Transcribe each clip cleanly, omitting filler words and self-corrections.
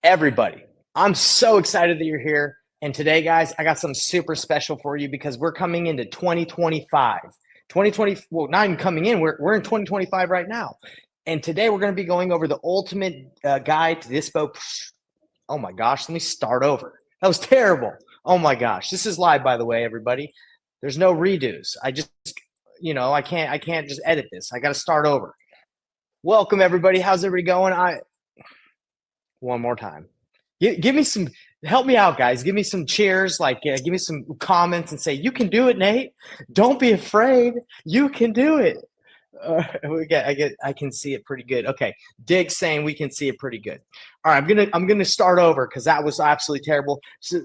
Everybody, I'm so excited that you're here. And today, guys, I got something super special for you because we're coming into 2025. 2020, well, not even coming in, we're in 2025 right now. And today we're going to be going over the ultimate guide to dispo. Oh my gosh, let me start over. That was terrible. Oh my gosh. This is live, by the way, everybody. There's no redos. I can't just edit this. I got to start over. Welcome, everybody. How's everybody going? One more time. Give me some, help me out, guys. Give me some cheers, give me some comments and say, you can do it, Nate. Don't be afraid. You can do it. I can see it pretty good. Okay. Dig saying we can see it pretty good. All right. I'm going to start over because that was absolutely terrible. So,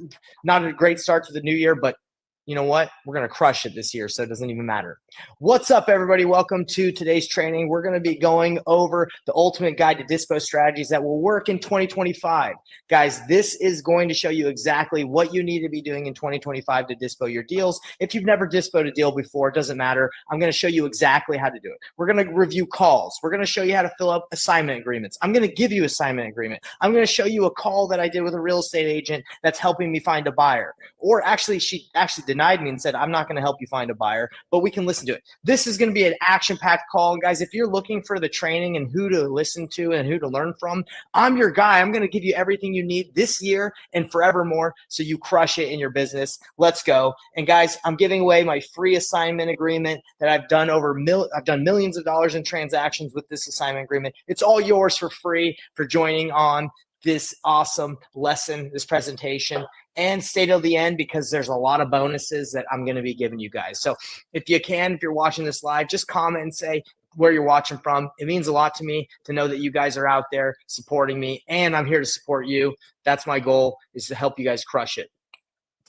not a great start to the new year, but you know what? We're going to crush it this year, so it doesn't even matter. What's up, everybody? Welcome to today's training. We're going to be going over the ultimate guide to dispo strategies that will work in 2025. Guys, this is going to show you exactly what you need to be doing in 2025 to dispo your deals. If you've never dispoed a deal before, it doesn't matter. I'm going to show you exactly how to do it. We're going to review calls. We're going to show you how to fill up assignment agreements. I'm going to give you assignment agreement. I'm going to show you a call that I did with a real estate agent that's helping me find a buyer. Or actually, she denied me and said, I'm not going to help you find a buyer, but we can listen to it. This is going to be an action-packed call. And guys, if you're looking for the training and who to listen to and who to learn from, I'm your guy. I'm going to give you everything you need this year and forevermore so you crush it in your business. Let's go. And guys, I'm giving away my free assignment agreement that I've done I've done millions of dollars in transactions with this assignment agreement. It's all yours for free for joining on this awesome lesson, this presentation, and stay till the end because there's a lot of bonuses that I'm going to be giving you guys. So if you're watching this live, just comment and say where you're watching from. It means a lot to me to know that you guys are out there supporting me, and I'm here to support you. That's my goal, is to help you guys crush it.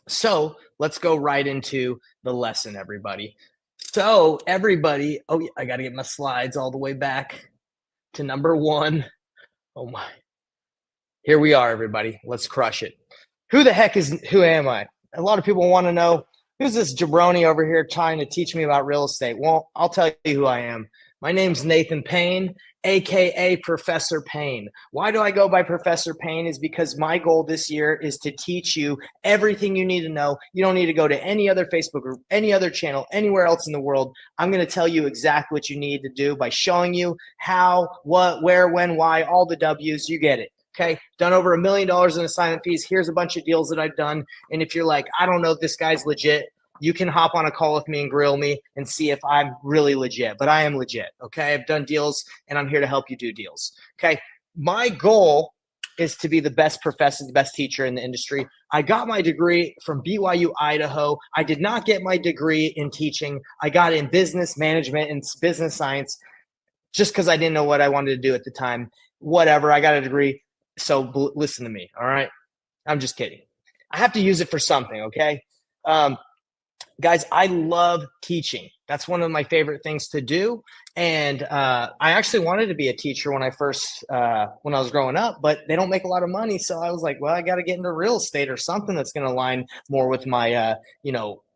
So let's go right into the lesson, everybody. So everybody, I got to get my slides all the way back to number 1. Oh my. Here we are, everybody. Let's crush it. Who am I? A lot of people want to know, who's this jabroni over here trying to teach me about real estate? Well, I'll tell you who I am. My name's Nathan Payne, aka Professor Payne. Why do I go by Professor Payne? Is because my goal this year is to teach you everything you need to know. You don't need to go to any other Facebook group, any other channel, anywhere else in the world. I'm going to tell you exactly what you need to do by showing you how, what, where, when, why, all the W's. You get it. Okay, done over $1 million in assignment fees. Here's a bunch of deals that I've done. And if you're like, I don't know if this guy's legit, you can hop on a call with me and grill me and see if I'm really legit. But I am legit. Okay, I've done deals and I'm here to help you do deals. Okay, my goal is to be the best professor, the best teacher in the industry. I got my degree from BYU, Idaho. I did not get my degree in teaching. I got in business management and business science just because I didn't know what I wanted to do at the time. Whatever, I got a degree. So listen to me, all right? I'm just kidding. I have to use it for something, okay? Guys, I love teaching. That's one of my favorite things to do. And I actually wanted to be a teacher when I was growing up, but they don't make a lot of money. So I was like, well, I got to get into real estate or something that's going to align more with my,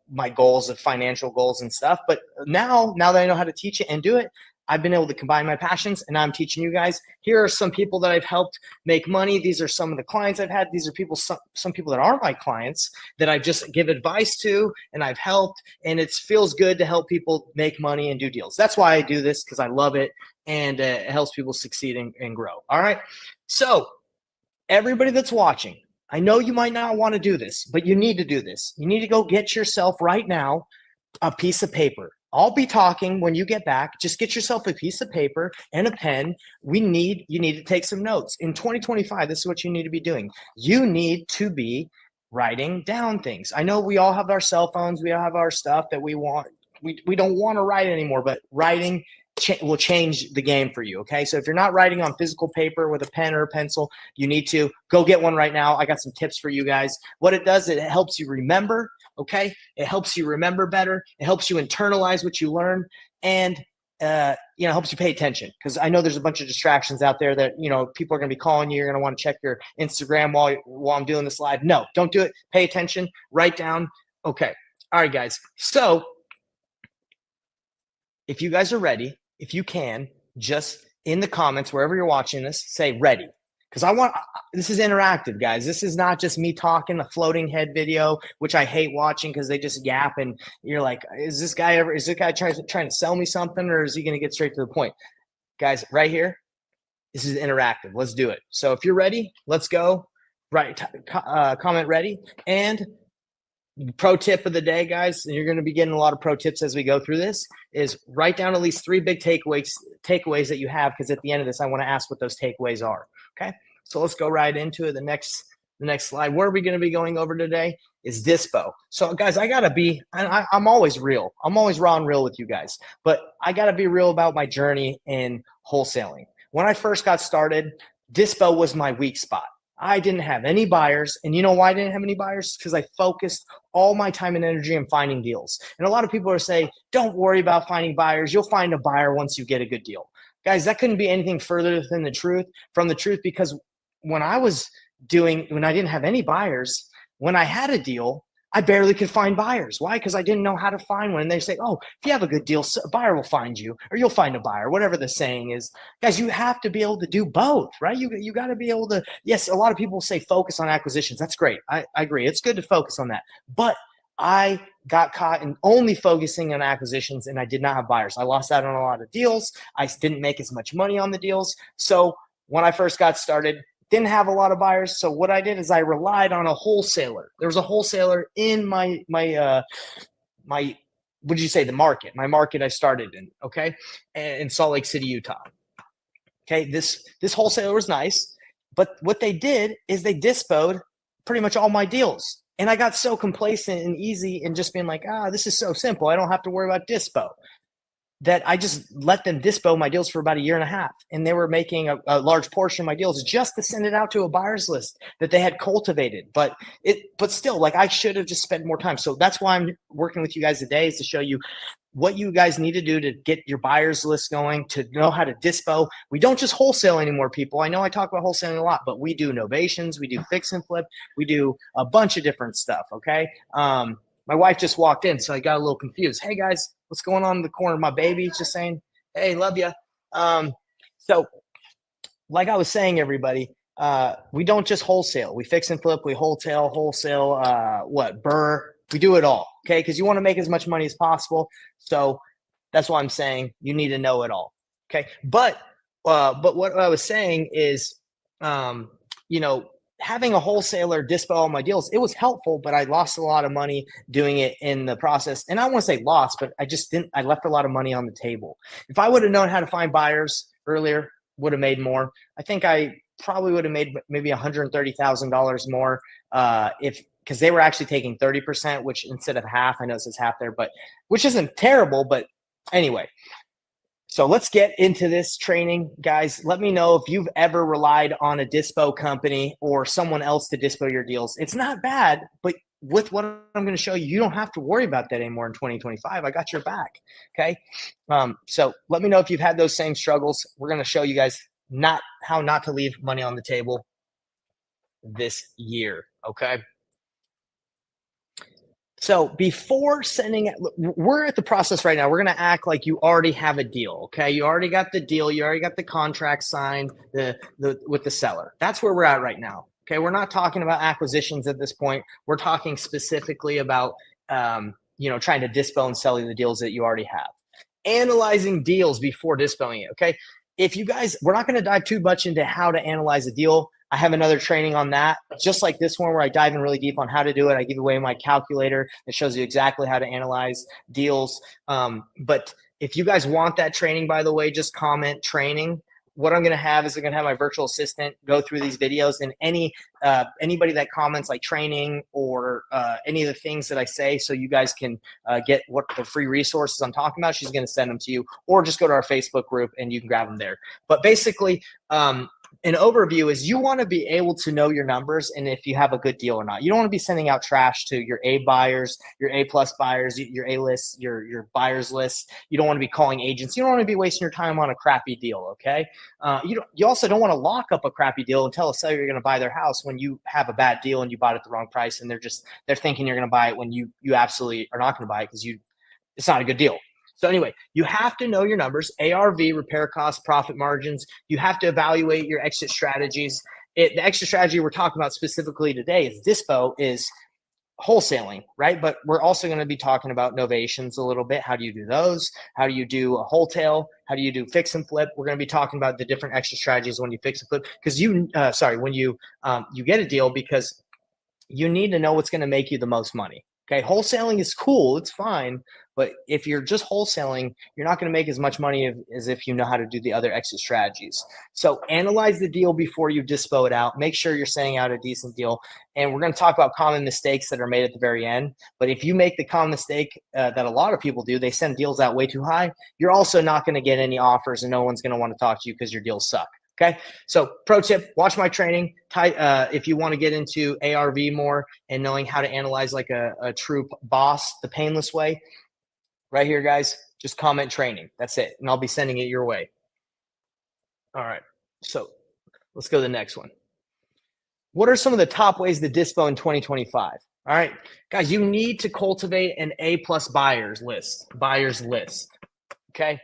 my goals of financial goals and stuff. But now that I know how to teach it and do it, I've been able to combine my passions, and now I'm teaching you guys. Here are some people that I've helped make money. These are some of the clients I've had. These are some people that aren't my clients that I just give advice to, and I've helped, and it feels good to help people make money and do deals. That's why I do this, because I love it, and it helps people succeed and grow. All right? So everybody that's watching, I know you might not want to do this, but you need to do this. You need to go get yourself right now a piece of paper. I'll be talking when you get back. Just get yourself a piece of paper and a pen. You need to take some notes. In 2025, this is what you need to be doing. You need to be writing down things. I know we all have our cell phones. We all have our stuff that we want. We don't want to write anymore, but writing will change the game for you, okay? So if you're not writing on physical paper with a pen or a pencil, you need to go get one right now. I got some tips for you guys. What it does, it helps you remember, okay? It helps you remember better. It helps you internalize what you learn, and helps you pay attention, because I know there's a bunch of distractions out there that, people are going to be calling you. You're going to want to check your Instagram while I'm doing this live. No, don't do it. Pay attention. Write down. Okay. All right, guys. So if you guys are ready, if you can, just in the comments, wherever you're watching this, say ready. because I want this is interactive, guys. This is not just me talking, a floating head video, which I hate watching because they just yap and you're like, is this guy trying to sell me something, or is he going to get straight to the point? Guys, right here, this is interactive. Let's do it. So if you're ready, let's go. Right, comment ready. And pro tip of the day, guys, and you're going to be getting a lot of pro tips as we go through this, is write down at least 3 big takeaways that you have, because at the end of this, I want to ask what those takeaways are. Okay, so let's go right into it. The next slide. Where are we going to be going over today is dispo. So, guys, I got to be, I'm always real. I'm always raw and real with you guys, but I got to be real about my journey in wholesaling. When I first got started, dispo was my weak spot. I didn't have any buyers. And you know why I didn't have any buyers? Because I focused all my time and energy on finding deals. And a lot of people are saying, don't worry about finding buyers. You'll find a buyer once you get a good deal. Guys, that couldn't be anything further than the truth, because when I didn't have any buyers, when I had a deal, I barely could find buyers. Why? Because I didn't know how to find one. And they say, oh, if you have a good deal, a buyer will find you, or you'll find a buyer, whatever the saying is. Guys, you have to be able to do both, right? You got to be able to, yes, a lot of people say focus on acquisitions. That's great. I agree. It's good to focus on that. But I got caught in only focusing on acquisitions, and I did not have buyers. I lost out on a lot of deals. I didn't make as much money on the deals. So when I first got started, didn't have a lot of buyers. So what I did is I relied on a wholesaler. There was a wholesaler in my what did you say, the market, my market I started in, okay, in Salt Lake City, Utah. Okay, this wholesaler was nice, but what they did is they dispoed pretty much all my deals. And I got so complacent and easy and just being like, this is so simple. I don't have to worry about dispo, that I just let them dispo my deals for about 1.5 years. And they were making a large portion of my deals just to send it out to a buyer's list that they had cultivated. But still, like, I should have just spent more time. So that's why I'm working with you guys today, is to show you what you guys need to do to get your buyer's list going, to know how to dispo. We don't just wholesale anymore, people. I know I talk about wholesaling a lot, but we do novations, we do fix and flip, we do a bunch of different stuff, okay? My wife just walked in, so I got a little confused. Hey, guys, what's going on in the corner? My baby's just saying, hey, love you. So like I was saying, everybody, we don't just wholesale. We fix and flip. We wholesale, burr. We do it all, okay? Because you want to make as much money as possible. So that's why I'm saying you need to know it all, okay? But what I was saying is, having a wholesaler dispo all my deals, it was helpful, but I lost a lot of money doing it in the process. And I don't want to say lost, but I left a lot of money on the table. If I would have known how to find buyers earlier, would have made more. I think I probably would have made maybe $130,000 more because they were actually taking 30%, which instead of half, I know it says half there, but which isn't terrible. But anyway, so let's get into this training, guys. Let me know if you've ever relied on a dispo company or someone else to dispo your deals. It's not bad, but with what I'm going to show you, you don't have to worry about that anymore in 2025. I got your back, okay? So let me know if you've had those same struggles. We're going to show you guys how not to leave money on the table this year, okay? So before we're at the process right now. We're going to act like you already have a deal, okay? You already got the deal. You already got the contract signed with the seller. That's where we're at right now, okay? We're not talking about acquisitions at this point. We're talking specifically about, trying to dispo and sell the deals that you already have. Analyzing deals before dispoing it, okay? We're not going to dive too much into how to analyze a deal. I have another training on that, just like this one, where I dive in really deep on how to do it. I give away my calculator that shows you exactly how to analyze deals. But if you guys want that training, by the way, just comment training. What I'm going to have is I'm going to have my virtual assistant go through these videos, and anybody that comments like training or any of the things that I say, so you guys can get what the free resources I'm talking about, she's going to send them to you, or just go to our Facebook group and you can grab them there. But basically, an overview is you want to be able to know your numbers and if you have a good deal or not. You don't want to be sending out trash to your A buyers, your A plus buyers, your A lists, your buyers list. You don't want to be calling agents. You don't want to be wasting your time on a crappy deal, okay? You also don't want to lock up a crappy deal and tell a seller you're going to buy their house when you have a bad deal and you bought it at the wrong price, and they're thinking you're going to buy it when you absolutely are not going to buy it because it's not a good deal. So anyway, you have to know your numbers, ARV, repair costs, profit margins. You have to evaluate your exit strategies. the extra strategy we're talking about specifically today is dispo, is wholesaling, right? But we're also going to be talking about novations a little bit. How do you do those? How do you do a wholesale? How do you do fix and flip? We're going to be talking about the different extra strategies when you fix and flip, because when you get a deal, because you need to know what's going to make you the most money. Okay, wholesaling is cool, it's fine, but if you're just wholesaling, you're not going to make as much money as if you know how to do the other exit strategies. So analyze the deal before you dispo it out. Make sure you're sending out a decent deal. And we're going to talk about common mistakes that are made at the very end. But if you make the common mistake that a lot of people do, they send deals out way too high, you're also not going to get any offers, and no one's going to want to talk to you because your deals suck. Okay, so pro tip, watch my training. If you want to get into ARV more and knowing how to analyze like a true boss, the painless way, right here, guys, just comment training. That's it. And I'll be sending it your way. All right, so let's go to the next one. What are some of the top ways to dispo in 2025? All right, guys, you need to cultivate an A+ buyers list. Okay.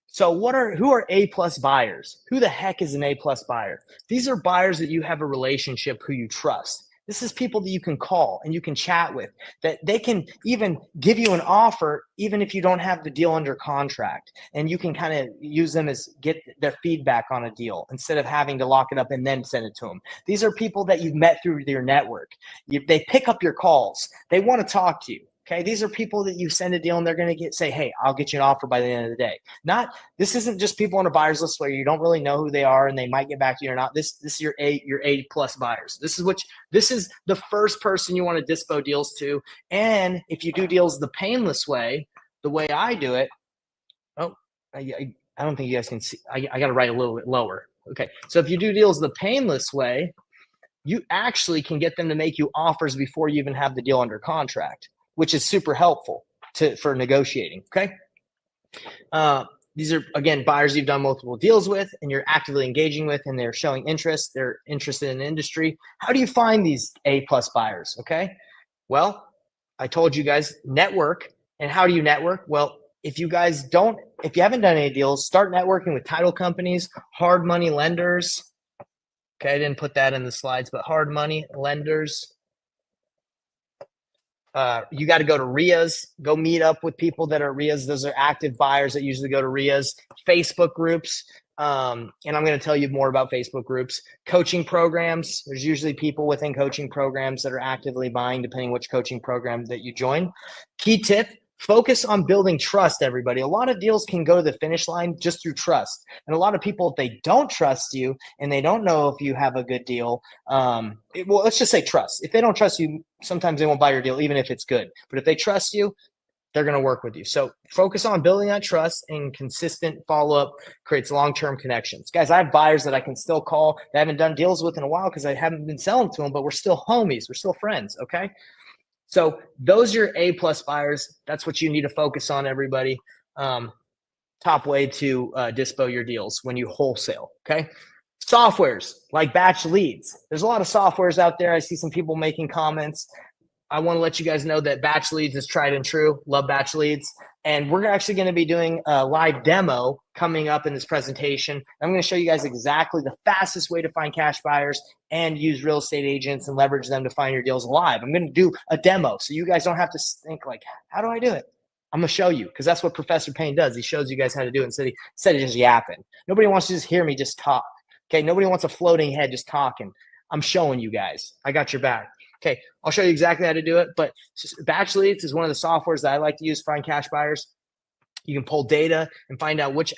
So who are A+ buyers? Who the heck is an A+ buyer? These are buyers that you have a relationship, who you trust. This is people that you can call and you can chat with, that they can even give you an offer even if you don't have the deal under contract, and you can kind of use them as get their feedback on a deal instead of having to lock it up and then send it to them. These are people that you've met through your network. They pick up your calls. They want to talk to you. Okay, these are people that you send a deal and they're going to say, hey, I'll get you an offer by the end of the day. This isn't just people on a buyer's list where you don't really know who they are and they might get back to you or not. This is your A+ buyers. This is the first person you want to dispo deals to. And if you do deals the painless way, the way I do it, I don't think you guys can see. I got to write a little bit lower. Okay, so if you do deals the painless way, you actually can get them to make you offers before you even have the deal under contract, which is super helpful for negotiating. Okay. These are, again, buyers you've done multiple deals with and you're actively engaging with, and they're showing interest. They're interested in the industry. How do you find these A+ buyers? Okay. Well, I told you guys, network. And how do you network? Well, if you haven't done any deals, start networking with title companies, hard money lenders. Okay. I didn't put that in the slides, but hard money lenders. You got to go to RIAs, go meet up with people that are RIAs. Those are active buyers that usually go to RIAs. Facebook groups. And I'm going to tell you more about Facebook groups. Coaching programs. There's usually people within coaching programs that are actively buying, depending which coaching program that you join. Key tip, focus on building trust, everybody. A lot of deals can go to the finish line just through trust. And a lot of people, if they don't trust you and they don't know if you have a good deal, let's just say trust. If they don't trust you, sometimes they won't buy your deal, even if it's good. But if they trust you, they're going to work with you. So focus on building that trust, and consistent follow-up creates long-term connections. Guys, I have buyers that I can still call that I haven't done deals with in a while because I haven't been selling to them, but we're still homies. We're still friends, okay? So those are your A+ buyers. That's what you need to focus on, everybody. Top way to dispo your deals when you wholesale, okay? Softwares like batch leads. There's a lot of softwares out there. I see some people making comments. I want to let you guys know that batch leads is tried and true. Love batch leads. And we're actually going to be doing a live demo coming up in this presentation. I'm going to show you guys exactly the fastest way to find cash buyers and use real estate agents and leverage them to find your deals live. I'm going to do a demo so you guys don't have to think like, how do I do it? I'm going to show you, because that's what Professor Payne does. He shows you guys how to do it instead of just yapping. Nobody wants to just hear me just talk. Okay, nobody wants a floating head just talking. I'm showing you guys. I got your back. Okay, I'll show you exactly how to do it. But batch leads is one of the softwares that I like to use to find cash buyers. You can pull data and find out which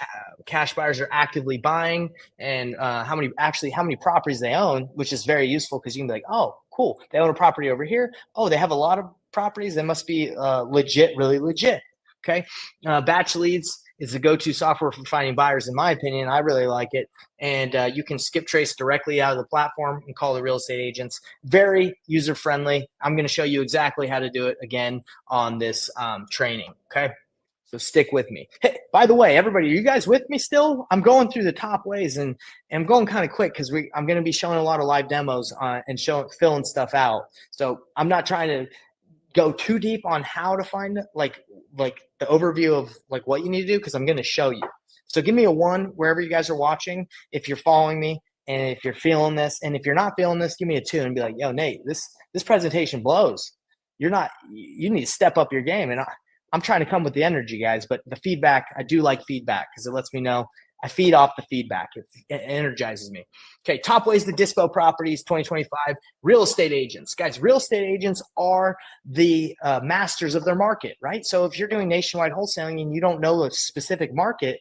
cash buyers are actively buying and how many properties they own, which is very useful because you can be like, oh, cool, they own a property over here. Oh, they have a lot of properties. They must be really legit. Okay, batch leads is the go-to software for finding buyers, in my opinion. I really like it. And you can skip trace directly out of the platform and call the real estate agents. Very user-friendly. I'm going to show you exactly how to do it again on this training, okay? So stick with me. Hey, by the way, everybody, are you guys with me still? I'm going through the top ways, and I'm going kind of quick because I'm going to be showing a lot of live demos and filling stuff out. So I'm not trying to go too deep on how to find like the overview of like what you need to do, because I'm going to show you. So give me a 1 wherever you guys are watching if you're following me, And if you're feeling this, and if you're not feeling this, give me a 2 and be like, yo, Nate, this presentation blows. You need to step up your game. And I'm trying to come with the energy, guys, but the feedback, I do like feedback because it lets me know I feed off the feedback. It energizes me. Okay, top ways to dispo properties 2025, real estate agents. Guys, real estate agents are the masters of their market, right? So if you're doing nationwide wholesaling and you don't know a specific market,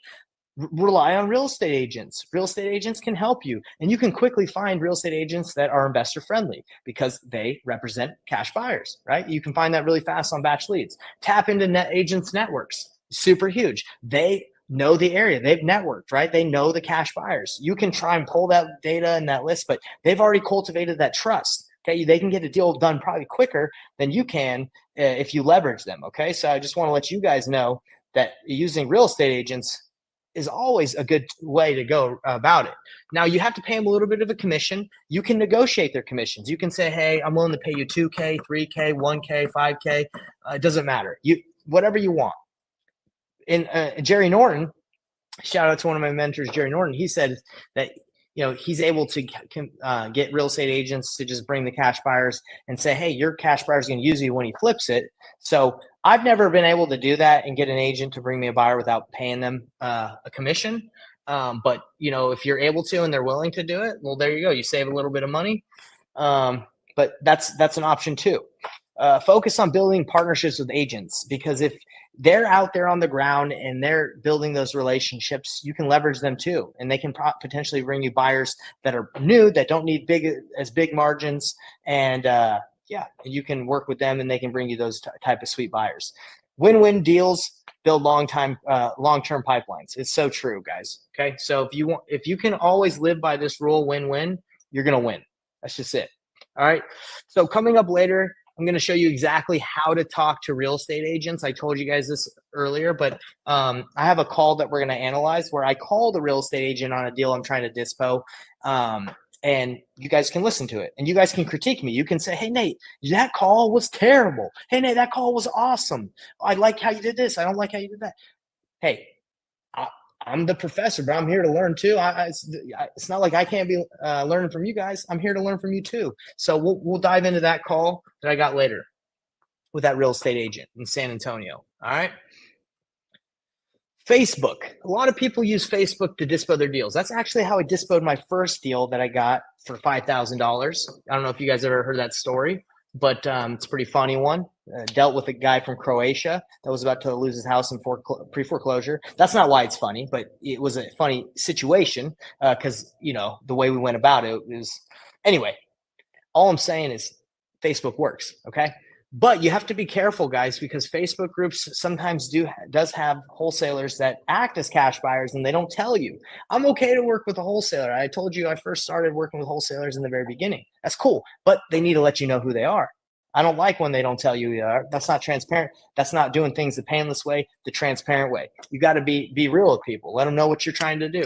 rely on real estate agents. Real estate agents can help you, and you can quickly find real estate agents that are investor friendly because they represent cash buyers, right? You can find that really fast on batch leads. Tap into net agents networks. Super huge. They know the area. They've networked, right? They know the cash buyers. You can try and pull that data and that list, but they've already cultivated that trust. Okay, they can get a deal done probably quicker than you can if you leverage them. Okay, so I just want to let you guys know that using real estate agents is always a good way to go about it. Now, you have to pay them a little bit of a commission. You can negotiate their commissions. You can say, hey, I'm willing to pay you 2K, 3K, 1K, 5K. It doesn't matter. Whatever you want. And Jerry Norton, shout out to one of my mentors, Jerry Norton, he said that he's able to get real estate agents to just bring the cash buyers and say, hey, your cash buyer is going to use you when he flips it. So I've never been able to do that and get an agent to bring me a buyer without paying them a commission. But if you're able to and they're willing to do it, well, there you go. You save a little bit of money. But that's an option too. Focus on building partnerships with agents, because if they're out there on the ground and they're building those relationships, you can leverage them too. And they can potentially bring you buyers that are new, that don't need big margins. And you can work with them and they can bring you those type of sweet buyers. Win-win deals build long-term pipelines. It's so true, guys. Okay. So if you can always live by this rule, win-win, you're going to win. That's just it. All right. So coming up later, I'm going to show you exactly how to talk to real estate agents. I told you guys this earlier, but I have a call that we're going to analyze where I call the real estate agent on a deal I'm trying to dispo, and you guys can listen to it, and you guys can critique me. You can say, hey, Nate, that call was terrible. Hey, Nate, that call was awesome. I like how you did this. I don't like how you did that. Hey, I'm the professor, but I'm here to learn too. It's not like I can't be learning from you guys. I'm here to learn from you too. So we'll dive into that call that I got later with that real estate agent in San Antonio. All right. Facebook. A lot of people use Facebook to dispo their deals. That's actually how I dispoed my first deal that I got for $5,000. I don't know if you guys ever heard that story, but it's a pretty funny one. Dealt with a guy from Croatia that was about to lose his house in pre-foreclosure. That's not why it's funny, but it was a funny situation because, the way we went about it was – anyway, all I'm saying is Facebook works, okay? But you have to be careful, guys, because Facebook groups sometimes does have wholesalers that act as cash buyers and they don't tell you. I'm okay to work with a wholesaler. I told you I first started working with wholesalers in the very beginning. That's cool, but they need to let you know who they are. I don't like when they don't tell you who they are. That's not transparent. That's not doing things the painless way, the transparent way. You got to be real with people. Let them know what you're trying to do.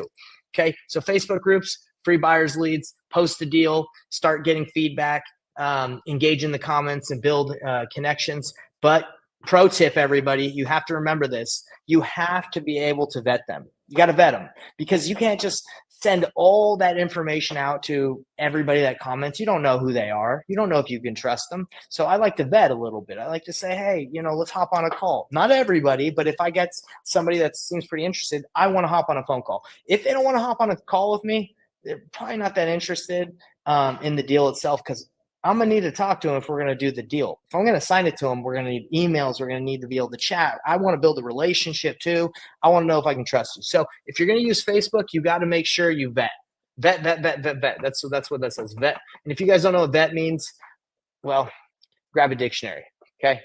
Okay, so Facebook groups, free buyers leads, post a deal, start getting feedback, engage in the comments and build connections. But pro tip, everybody, you have to remember this. You have to be able to vet them. You got to vet them, because you can't just send all that information out to everybody that comments. You don't know who they are. You don't know if you can trust them. So I like to vet a little bit. I like to say, hey, let's hop on a call. Not everybody, but if I get somebody that seems pretty interested, I want to hop on a phone call. If they don't want to hop on a call with me, they're probably not that interested in the deal itself, because I'm going to need to talk to them if we're going to do the deal. If I'm going to sign it to them, we're going to need emails. We're going to need to be able to chat. I want to build a relationship too. I want to know if I can trust you. So if you're going to use Facebook, you got to make sure you vet. Vet. That's what that says, vet. And if you guys don't know what vet means, well, grab a dictionary, okay?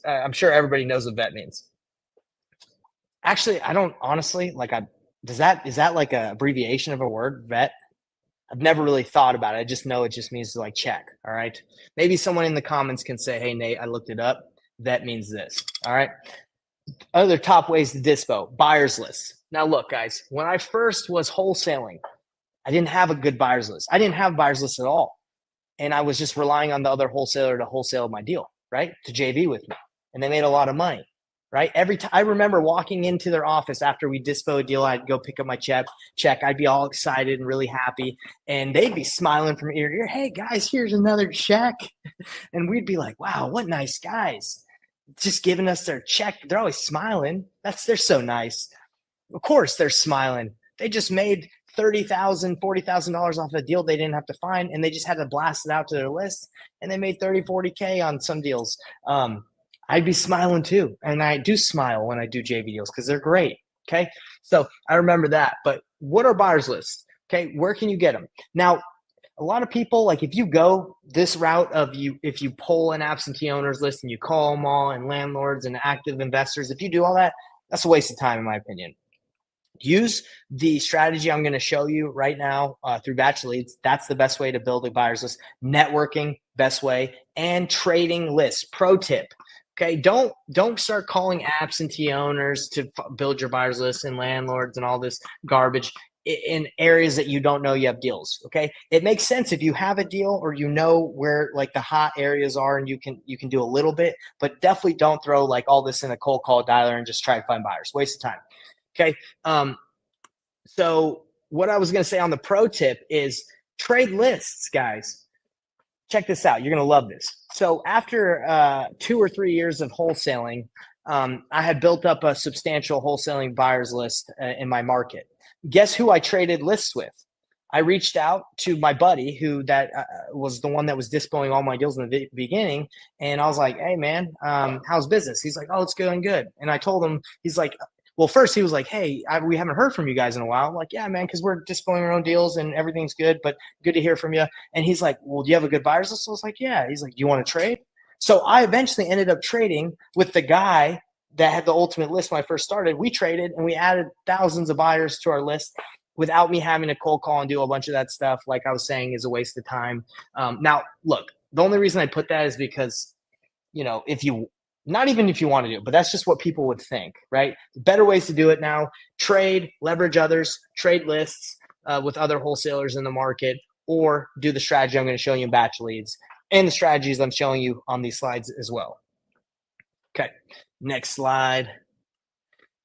I'm sure everybody knows what vet means. Actually, I don't honestly, is that like an abbreviation of a word, vet? I've never really thought about it. I just know it just means to check. All right. Maybe someone in the comments can say, hey, Nate, I looked it up. That means this. All right. Other top ways to dispo, buyers list. Now, look, guys, when I first was wholesaling, I didn't have a good buyers list. I didn't have buyers list at all. And I was just relying on the other wholesaler to wholesale my deal, right? To JV with me. And they made a lot of money. right? Every time I remember walking into their office after we dispo a deal, I'd go pick up my check. I'd be all excited and really happy, and they'd be smiling from ear to ear. Hey guys, here's another check, and we'd be like, wow, what nice guys, just giving us their check. They're always smiling. They're so nice. Of course, they're smiling. They just made $30,000, $40,000 off a deal they didn't have to find, and they just had to blast it out to their list, and they made 30, 40K on some deals. I'd be smiling too. And I do smile when I do JV deals because they're great. Okay. So I remember that. But what are buyers lists? Okay. Where can you get them? Now, a lot of people, like if you go this route of if you pull an absentee owners list and you call them all and landlords and active investors, if you do all that, that's a waste of time, in my opinion. Use the strategy I'm going to show you right now through batch leads. That's the best way to build a buyers list. Networking, best way, and trading lists. Pro tip. Okay, don't start calling absentee owners to build your buyers list and landlords and all this garbage in areas that you don't know you have deals. Okay, it makes sense if you have a deal or you know where like the hot areas are and you can do a little bit, but definitely don't throw like all this in a cold call dialer and just try to find buyers. Waste of time. Okay, so what I was going to say on the pro tip is trade lists, guys. Check this out. You're going to love this. So after 2 or 3 years of wholesaling, I had built up a substantial wholesaling buyers list in my market. Guess who I traded lists with? I reached out to my buddy who was the one that was dispoing all my deals in the beginning. And I was like, hey, man, how's business? He's like, oh, it's going good. And I told him, he's like, well, first he was like, hey, we haven't heard from you guys in a while. I'm like, yeah, man, because we're dispoing our own deals and everything's good, but good to hear from you. And he's like, well, do you have a good buyers list? I was like, yeah. He's like, do you want to trade? So I eventually ended up trading with the guy that had the ultimate list when I first started. We traded and we added thousands of buyers to our list without me having to cold call and do a bunch of that stuff. Like I was saying, is a waste of time. Now, look, the only reason I put that is because, not even if you want to do it, but that's just what people would think, right? Better ways to do it now: trade, leverage others, trade lists with other wholesalers in the market, or do the strategy I'm going to show you in batch leads and the strategies I'm showing you on these slides as well. Okay, next slide.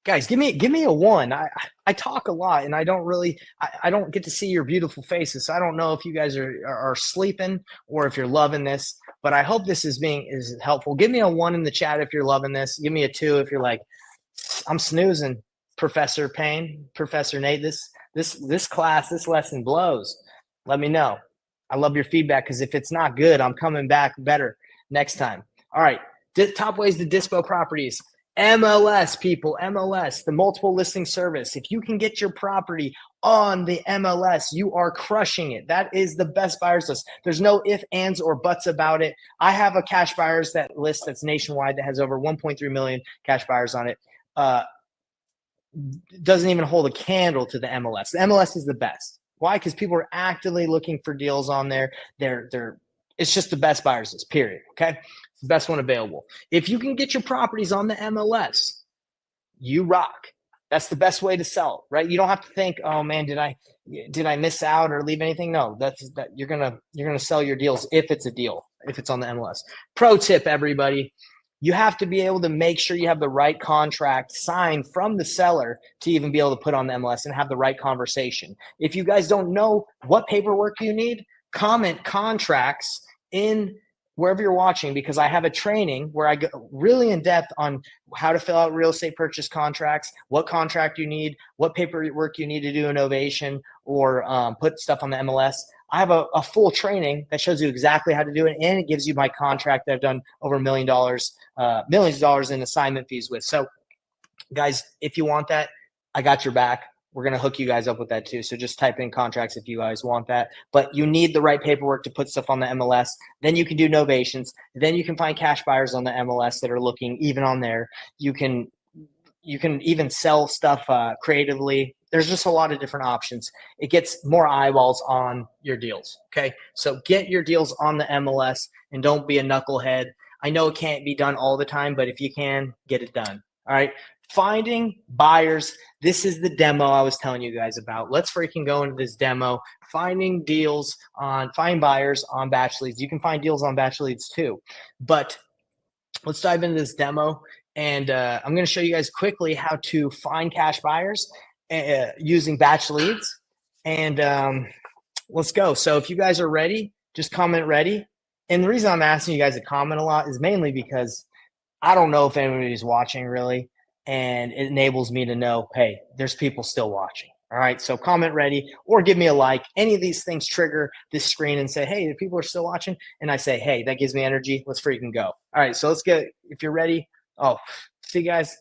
Guys, give me a 1. I talk a lot and I don't get to see your beautiful faces. So I don't know if you guys are sleeping or if you're loving this, but I hope this is helpful. Give me a 1 in the chat if you're loving this. Give me a 2 if you're like, I'm snoozing, Professor Payne, Professor Nate. This class, this lesson blows. Let me know. I love your feedback because if it's not good, I'm coming back better next time. All right, top ways to dispo properties. MLS, people, MLS, the multiple listing service. If you can get your property on the MLS, you are crushing it. That is the best buyers list. There's no ifs, ands, or buts about it. I have a cash buyers list that's nationwide that has over 1.3 million cash buyers on it. Doesn't even hold a candle to the MLS. The MLS is the best. Why? Because people are actively looking for deals on there. It's just the best buyers list, period. Okay. It's the best one available. If you can get your properties on the MLS, you rock. That's the best way to sell, right? You don't have to think, oh man, did I miss out or leave anything? No, you're gonna sell your deals if it's a deal, if it's on the MLS. Pro tip, everybody. You have to be able to make sure you have the right contract signed from the seller to even be able to put on the MLS and have the right conversation. If you guys don't know what paperwork you need, comment contracts in wherever you're watching, because I have a training where I go really in depth on how to fill out real estate purchase contracts, what contract you need, what paperwork you need to do in Ovation or put stuff on the MLS. I have a full training that shows you exactly how to do it, and it gives you my contract that I've done over millions of dollars in assignment fees with. So, guys, if you want that, I got your back. We're going to hook you guys up with that too. So just type in contracts if you guys want that. But you need the right paperwork to put stuff on the MLS. Then you can do novations. Then you can find cash buyers on the MLS that are looking even on there. You can even sell stuff creatively. There's just a lot of different options. It gets more eyeballs on your deals. Okay. So get your deals on the MLS and don't be a knucklehead. I know it can't be done all the time, but if you can, get it done. All right. Finding buyers. This is the demo I was telling you guys about. Let's freaking go into this demo. Find buyers on batch leads. You can find deals on batch leads too. But let's dive into this demo And I'm going to show you guys quickly how to find cash buyers using batch leads. And let's go. So if you guys are ready, just comment ready. And the reason I'm asking you guys to comment a lot is mainly because I don't know if anybody's watching really, and it enables me to know, hey, there's people still watching. All right, so comment ready or give me a like. Any of these things trigger this screen and say, hey, the people are still watching. And I say, hey, that gives me energy. Let's freaking go. All right, so let's get, if you're ready. Oh, see guys,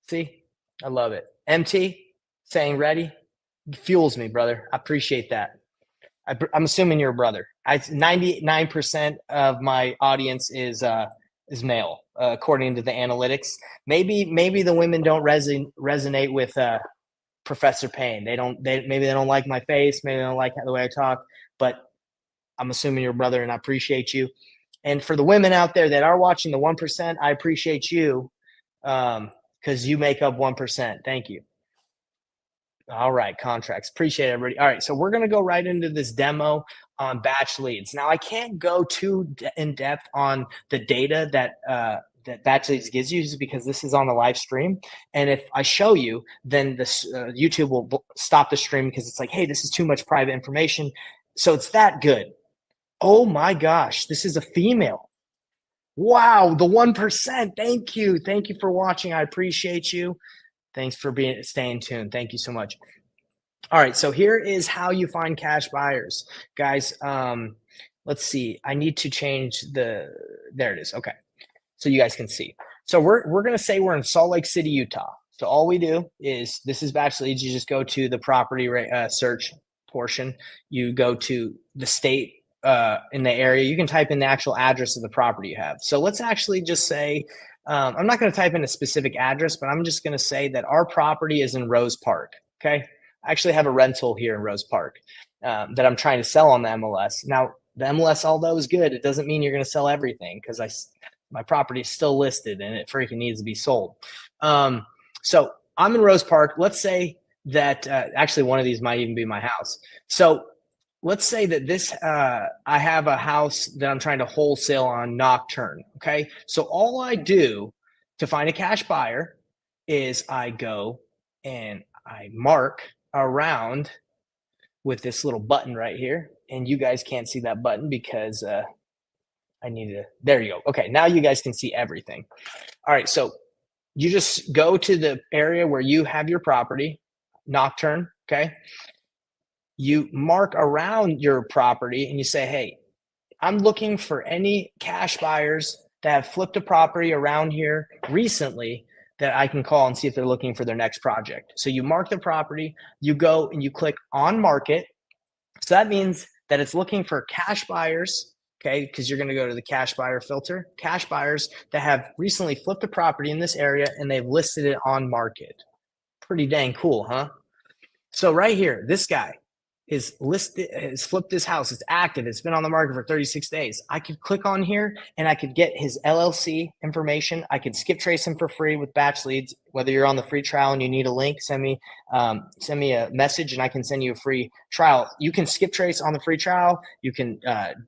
see, I love it. MT saying ready fuels me, brother. I appreciate that. I'm assuming you're a brother. 99% of my audience is male, according to the analytics. Maybe the women don't resonate with Professor Payne. Maybe they don't like my face. Maybe they don't like the way I talk. But I'm assuming you're a brother, and I appreciate you. And for the women out there that are watching, the 1%, I appreciate you because you make up 1%. Thank you. All right, contracts. Appreciate it, everybody. All right, so we're going to go right into this demo on batch leads. Now, I can't go too in depth on the data that that batch leads gives you because this is on the live stream. And if I show you, then this YouTube will stop the stream because it's like, hey, this is too much private information. So it's that good. Oh my gosh, this is a female. Wow, the 1%. Thank you. Thank you for watching. I appreciate you. Thanks for staying tuned. Thank you so much. All right, so here is how you find cash buyers, guys. Let's see. I need to change there it is. Okay, so you guys can see. So we're gonna say we're in Salt Lake City, Utah. So all we do is this is batch leads. You just go to the property search portion. You go to the state in the area. You can type in the actual address of the property you have. So let's actually just say. I'm not going to type in a specific address, but I'm just going to say that our property is in Rose Park. Okay. I actually have a rental here in Rose Park that I'm trying to sell on the MLS. Now, the MLS, although is good, it doesn't mean you're going to sell everything because my property is still listed and it freaking needs to be sold. So I'm in Rose Park. Let's say that actually one of these might even be my house. So let's say that this I have a house that I'm trying to wholesale on Nocturne. Okay, so all I do to find a cash buyer is I go and I mark around with this little button right here, and you guys can't see that button because I need to. There you go. Okay, now you guys can see everything. All right, so you just go to the area where you have your property, Nocturne. Okay. You mark around your property and you say, hey, I'm looking for any cash buyers that have flipped a property around here recently that I can call and see if they're looking for their next project. So you mark the property, you go and you click on market. So that means that it's looking for cash buyers, okay, because you're going to go to the cash buyer filter, cash buyers that have recently flipped a property in this area and they've listed it on market. Pretty dang cool, huh? So right here, this guy, is flipped this house. It's active. It's been on the market for 36 days. I could click on here and I could get his LLC information. I could skip trace him for free with batch leads. Whether you're on the free trial and you need a link, send me a message and I can send you a free trial. You can skip trace on the free trial. You can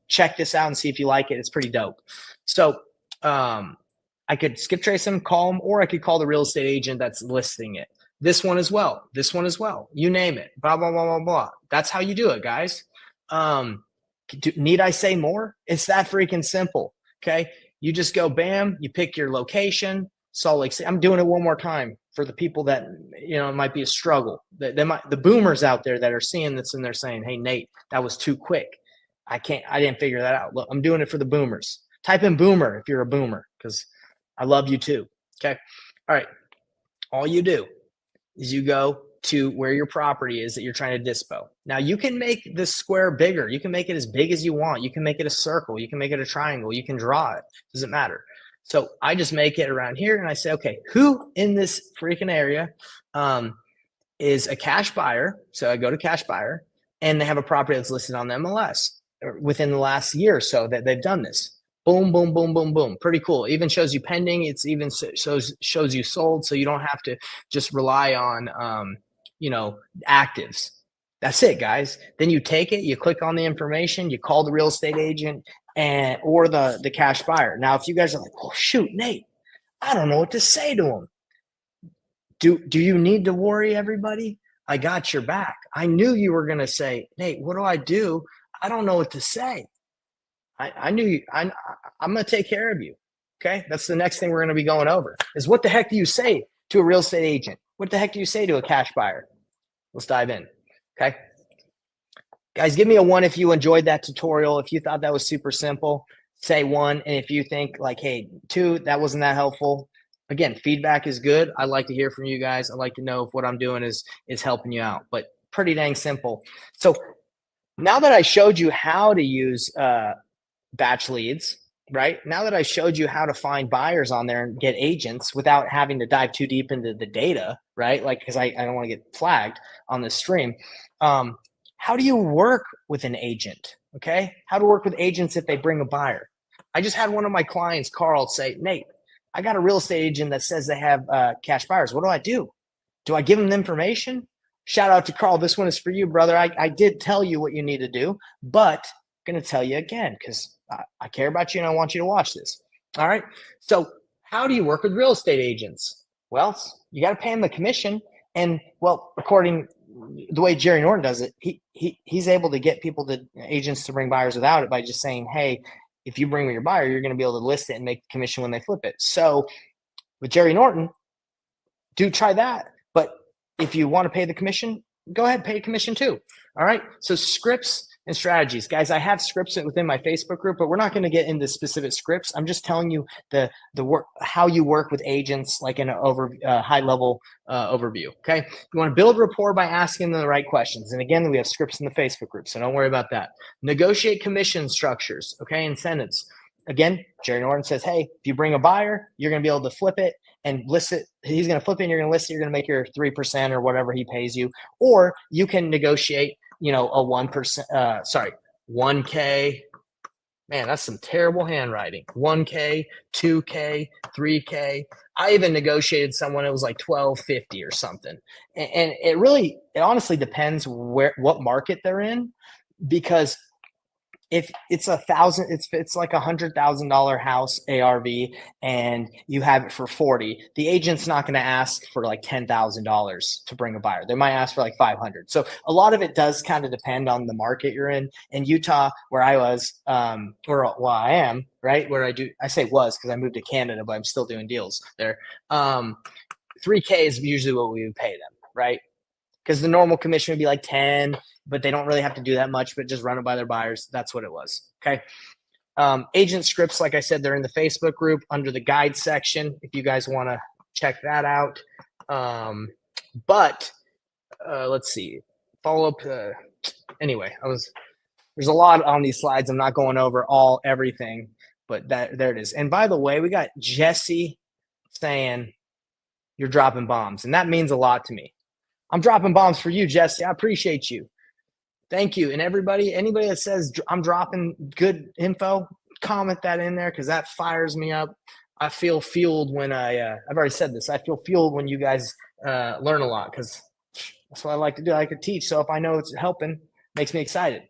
check this out and see if you like it. It's pretty dope. So I could skip trace him, call him, or I could call the real estate agent that's listing it. This one as well. This one as well. You name it. Blah, blah, blah, blah, blah. That's how you do it, guys. Need I say more? It's that freaking simple. Okay. You just go, bam, you pick your location, Salt Lake City. I'm doing it one more time for the people that, it might be a struggle. The boomers out there that are seeing this and they're saying, hey, Nate, that was too quick. I didn't figure that out. Look, I'm doing it for the boomers. Type in boomer if you're a boomer because I love you too. Okay. All right. All you do is you go to where your property is that you're trying to dispo. Now you can make this square bigger. You can make it as big as you want. You can make it a circle. You can make it a triangle. You can draw it. Doesn't matter. So I just make it around here and I say, okay, who in this freaking area is a cash buyer? So I go to cash buyer and they have a property that's listed on the MLS within the last year or so that they've done this. Boom, boom, boom, boom, boom. Pretty cool. It even shows you pending. It's even shows you sold, so you don't have to just rely on actives. That's it, guys. Then you take it, you click on the information, you call the real estate agent or the cash buyer. Now, if you guys are like, oh shoot, Nate, I don't know what to say to them. Do you need to worry, everybody? I got your back. I knew you were going to say, Nate, what do I do? I don't know what to say. I knew you. I'm going to take care of you. Okay. That's the next thing we're going to be going over is what the heck do you say to a real estate agent? What the heck do you say to a cash buyer? Let's dive in. Okay. Guys, give me a 1 if you enjoyed that tutorial. If you thought that was super simple, say 1. And if you think like, hey, 2, that wasn't that helpful. Again, feedback is good. I like to hear from you guys. I like to know if what I'm doing is helping you out, but pretty dang simple. So now that I showed you how to use batch leads, right? Now that I showed you how to find buyers on there and get agents without having to dive too deep into the data, right? Like, because I don't want to get flagged on this stream. How do you work with an agent? Okay. How to work with agents if they bring a buyer. I just had one of my clients, Carl, say, Nate, I got a real estate agent that says they have cash buyers. What do I do? Do I give them the information? Shout out to Carl. This one is for you, brother. I did tell you what you need to do, but I'm going to tell you again because I care about you and I want you to watch this. All right. So how do you work with real estate agents? Well, you got to pay them the commission. And well, according the way Jerry Norton does it, he's able to get agents to bring buyers without it by just saying, hey, if you bring me your buyer, you're going to be able to list it and make the commission when they flip it. So with Jerry Norton, do try that. But if you want to pay the commission, go ahead, pay a commission too. All right. So scripts and strategies, guys. I have scripts within my Facebook group, but we're not going to get into specific scripts. I'm just telling you the work, how you work with agents, like in an high level overview. Okay. You want to build rapport by asking them the right questions. And again, we have scripts in the Facebook group, so don't worry about that. Negotiate commission structures. Okay. Incentives. Again, Jerry Norton says, hey, if you bring a buyer, you're going to be able to flip it and list it. He's going to flip it and you're going to list it. You're going to make your 3% or whatever he pays you. Or you can negotiate, a 1%, 1K. Man, that's some terrible handwriting. 1K, 2K, 3K. I even negotiated someone, it was like 1250 or something. And it honestly depends what market they're in, because if it's it's like $100,000 house ARV and you have it for 40, the agent's not going to ask for like $10,000 to bring a buyer. They might ask for like 500. So a lot of it does kind of depend on the market you're in. In Utah, where I was, I am, right? I say was because I moved to Canada, but I'm still doing deals there. 3K is usually what we would pay them, right? Because the normal commission would be like 10, but they don't really have to do that much, but just run it by their buyers. That's what it was. Okay. Agent scripts, like I said, they're in the Facebook group under the guide section if you guys want to check that out. Let's see. Follow up. Anyway, there's a lot on these slides. I'm not going over everything, but there it is. And by the way, we got Jesse saying you're dropping bombs, and that means a lot to me. I'm dropping bombs for you, Jesse. I appreciate you. Thank you. And anybody that says I'm dropping good info, comment that in there because that fires me up. I feel fueled when I've already said this. I feel fueled when you guys learn a lot because that's what I like to do. I like to teach. So if I know it's helping, it makes me excited.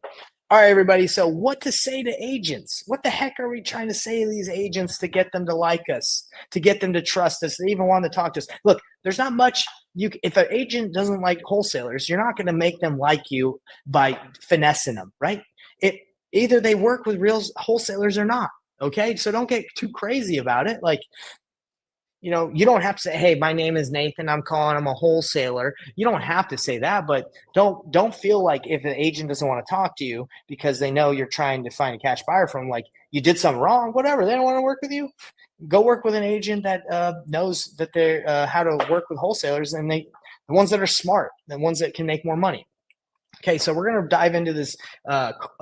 All right, everybody. So what to say to agents? What the heck are we trying to say to these agents to get them to like us, to get them to trust us, to even want to talk to us? Look, there's not much if an agent doesn't like wholesalers, you're not going to make them like you by finessing them, right? Either they work with real wholesalers or not. Okay. So don't get too crazy about it. Like, you don't have to say, hey, my name is Nathan, I'm a wholesaler. You don't have to say that, but don't feel like if an agent doesn't want to talk to you because they know you're trying to find a cash buyer from, like you did something wrong, whatever. They don't want to work with you. Go work with an agent that knows that they're how to work with wholesalers, and the ones that are smart, the ones that can make more money. Okay, so we're going to dive into this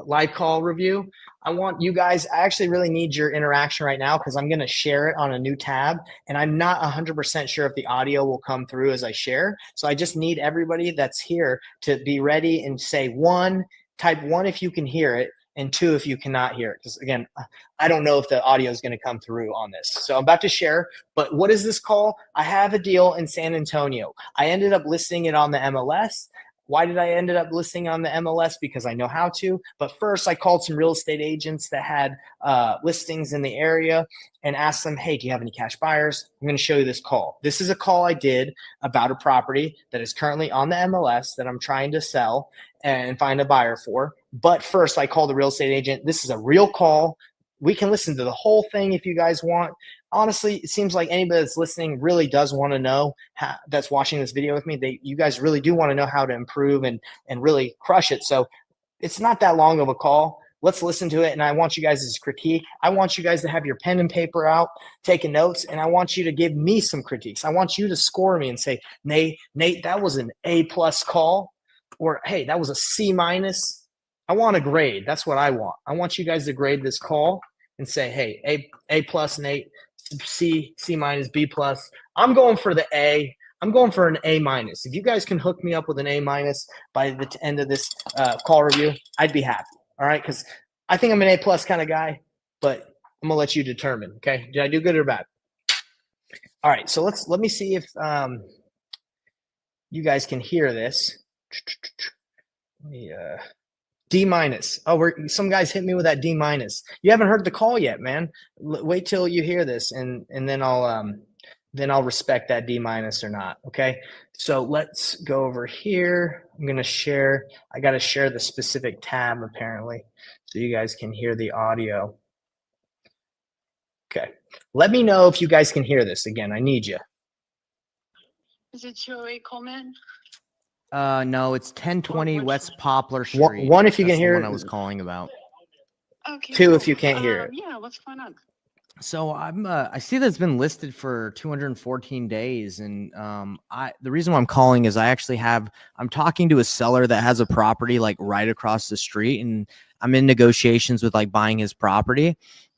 live call review. I want you guys, I actually really need your interaction right now because I'm going to share it on a new tab, and I'm not 100% sure if the audio will come through as I share. So I just need everybody that's here to be ready and say type 1 if you can hear it, and 2 if you cannot hear it. Because again, I don't know if the audio is going to come through on this. So I'm about to share, but what is this call? I have a deal in San Antonio. I ended up listing it on the MLS. Why did I ended up listing on the MLS? Because I know how to. But first, I called some real estate agents that had listings in the area and asked them, hey, do you have any cash buyers? I'm going to show you this call. This is a call I did about a property that is currently on the MLS that I'm trying to sell and find a buyer for. But first, I called the real estate agent. This is a real call. We can listen to the whole thing if you guys want. Honestly, it seems like anybody that's listening really does want to know how, that's watching this video with me. You guys really do want to know how to improve and really crush it. So it's not that long of a call. Let's listen to it. And I want you guys' critique. I want you guys to have your pen and paper out, taking notes, and I want you to give me some critiques. I want you to score me and say, Nate, that was an A+ call, or hey, that was a C-. I want a grade. That's what I want. I want you guys to grade this call and say, hey, A+ Nate, C-, B+. I'm going for the A. I'm going for an A-. If you guys can hook me up with an A- by the end of this call review, I'd be happy. All right, because I think I'm an A+ kind of guy, but I'm gonna let you determine. Okay, did I do good or bad? All right, so let me see if you guys can hear this. Let me, D-. Oh, some guys hit me with that D-. You haven't heard the call yet, man. Wait till you hear this, and then I'll respect that D- or not. Okay, so let's go over here. I'm gonna share. I got to share the specific tab apparently, so you guys can hear the audio. Okay, let me know if you guys can hear this. Again, I need you. Is it Joey Coleman? No, it's 1020 West Poplar Street. One, if you That's can hear the it. one I was calling about. Okay. Two, cool. if you can't hear it. Yeah, what's going on? So I see that it's been listed for 214 days, and the reason why I'm calling is I'm talking to a seller that has a property like right across the street, and I'm in negotiations with like buying his property,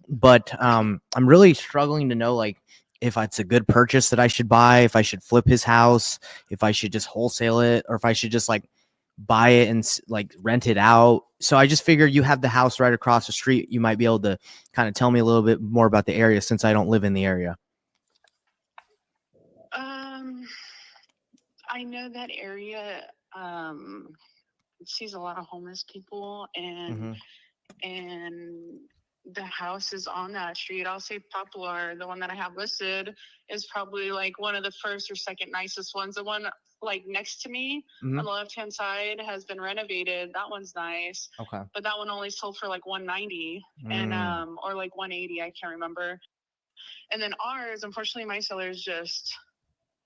but I'm really struggling to know like if it's a good purchase that I should buy, if I should flip his house, if I should just wholesale it, or if I should just like buy it and like rent it out. So I just figured you have the house right across the street. You might be able to kind of tell me a little bit more about the area since I don't live in the area. I know that area sees a lot of homeless people, and the house is on that street. I'll say Poplar, the one that I have listed, is probably like one of the first or second nicest ones. The one like next to me on the left-hand side has been renovated. That one's nice. Okay. But that one only sold for like 190 and or like 180, I can't remember. And then ours, unfortunately, my sellers just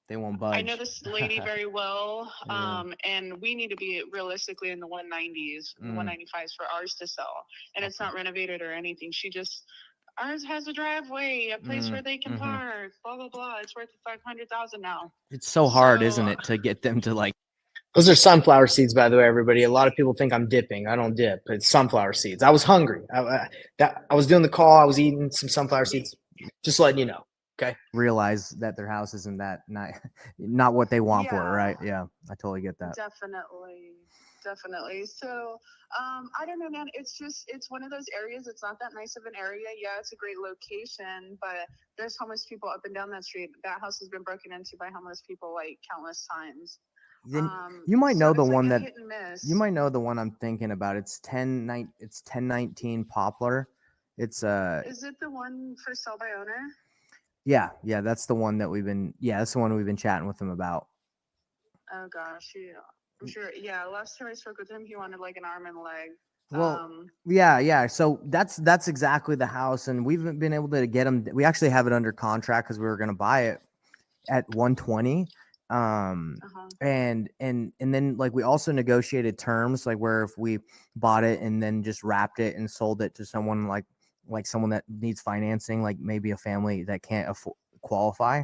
they won't budge. I know this lady very well, and we need to be realistically in the 190s, the 195s for ours to sell. And it's not renovated or anything. Ours has a driveway, a place where they can park, blah, blah, blah. It's worth $500,000 now. It's so hard, isn't it, to get them to like. Those are sunflower seeds, by the way, everybody. A lot of people think I'm dipping. I don't dip. It's sunflower seeds. I was hungry. I was doing the call. I was eating some sunflower seeds. Just letting you know. Okay. Realize that their house isn't that not what they want for it, right? Yeah, I totally get that. Definitely. So, I don't know, man. It's one of those areas. It's not that nice of an area. Yeah, it's a great location, but there's homeless people up and down that street. That house has been broken into by homeless people like countless times. Then you might know the one like that you might know the one I'm thinking about. It's 1019 Poplar. It's Is it the one for sell by owner? Yeah, that's the one that that's the one we've been chatting with him about. Oh gosh, yeah. I'm sure. Yeah, last time I spoke with him, he wanted like an arm and a leg. Well, yeah. So that's exactly the house, and we've been able to get him. We actually have it under contract because we were going to buy it at 120. And then like we also negotiated terms like where if we bought it and then just wrapped it and sold it to someone like someone that needs financing, like maybe a family that can't qualify,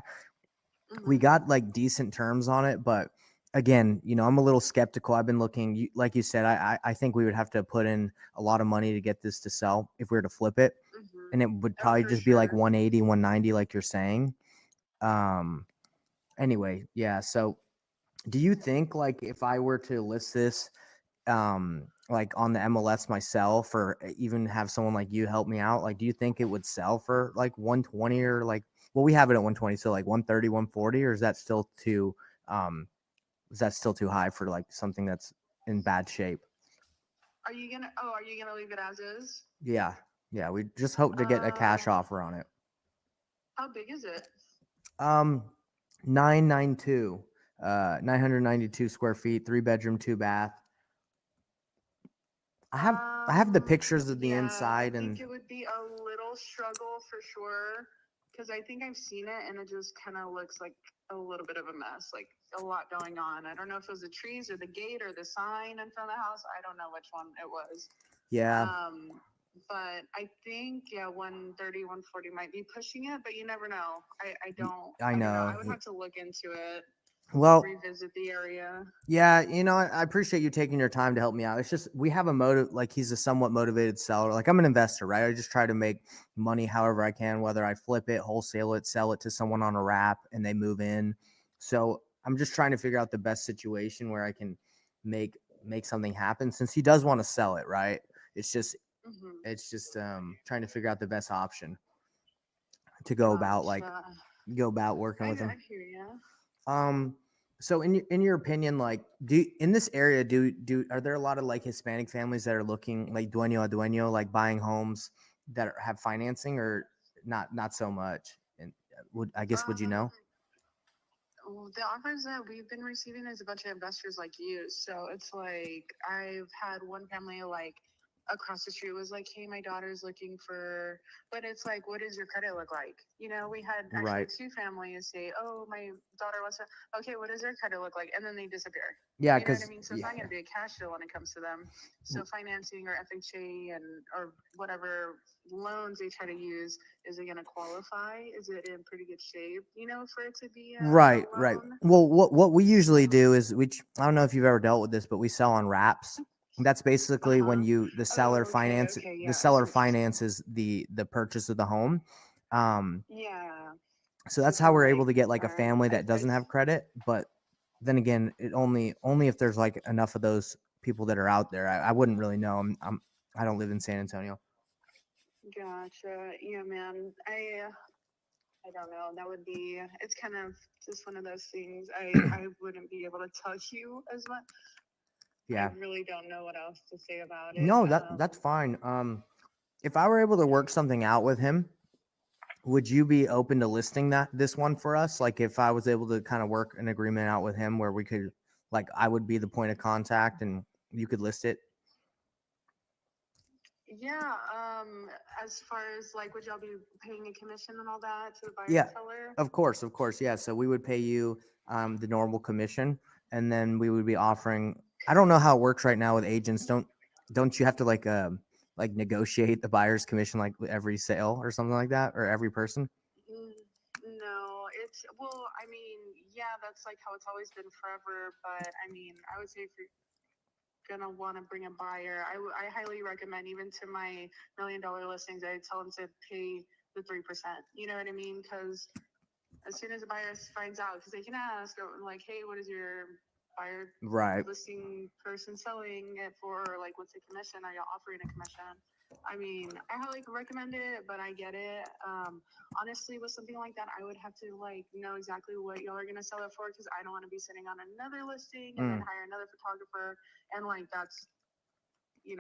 we got like decent terms on it. But again, I'm a little skeptical. I've been looking, like you said, I think we would have to put in a lot of money to get this to sell if we were to flip it, and it would probably just be like 180, 190, like you're saying. Anyway, yeah. So do you think like if I were to list this like on the MLS myself, or even have someone like you help me out, like do you think it would sell for like 120 or like, well, we have it at 120, so like 130, 140, or is that still too is that still too high for like something that's in bad shape? Are you gonna leave it as is? Yeah. Yeah. We just hope to get a cash offer on it. How big is it? 992, 992 square feet, 3 bedroom, 2 bath. I have the pictures of the inside, I and think it would be a little struggle for sure, because I think I've seen it and it just kind of looks like a little bit of a mess, like a lot going on. I don't know if it was the trees or the gate or the sign in front of the house. I don't know which one it was. yeah. But I think 130, 140 might be pushing it, but you never know. I don't know. I would have to look into it. Well, revisit the area. Yeah, I appreciate you taking your time to help me out. It's just we have a motive, like he's a somewhat motivated seller. Like I'm an investor, right? I just try to make money however I can, whether I flip it, wholesale it, sell it to someone on a wrap, and they move in. So I'm just trying to figure out the best situation where I can make something happen. Since he does want to sell it, right? It's just trying to figure out the best option to go about working with him. I hear you. So in your opinion, like in this area, are there a lot of like Hispanic families that are looking like dueño a dueño, like buying homes that have financing, or not so much? And would you know? The offers that we've been receiving is a bunch of investors like you. So it's like I've had one family like across the street was like, hey, my daughter's looking for, but it's like, what does your credit look like? We had actually two families say, oh, my daughter wants to, okay, what does their credit look like? And then they disappear. Yeah, you know what I mean? So it's not going to be a cash deal when it comes to them. So financing or FHA or whatever loans they try to use, is it going to qualify? Is it in pretty good shape, for it to be right. Well, what we usually do is I don't know if you've ever dealt with this, but we sell on wraps. That's basically when the seller finances the purchase of the home. So that's how we're able to get like a family that doesn't have credit. But then again, it only if there's like enough of those people that are out there. I wouldn't really know. I don't live in San Antonio. Gotcha. Yeah, man. I don't know. That would be. It's kind of just one of those things. I wouldn't be able to tell you as much. Yeah. I really don't know what else to say about it. No, that's fine. If I were able to work something out with him, would you be open to listing this one for us? Like if I was able to kind of work an agreement out with him where we could, like, I would be the point of contact and you could list it. Yeah. As far as like, would y'all be paying a commission and all that to the buyer and seller? Of course. Yeah. So we would pay you the normal commission, and then we would be offering. I don't know how it works right now with agents. Don't you have to like negotiate the buyer's commission like every sale or something like that, or every person? No, I mean, yeah, that's like how it's always been forever. But I mean, I would say if you're gonna want to bring a buyer, I highly recommend, even to my $1 million listings, I tell them to pay the 3%. You know what I mean? Because as soon as the buyer finds out, because they can ask like, hey, what is your buyer listing person selling it for? Or like, what's the commission? Are y'all offering a commission? I mean, I highly recommend it, but I get it. Honestly, with something like that, I would have to like know exactly what y'all are gonna sell it for, because I don't want to be sitting on another listing and then hire another photographer, and like that's, to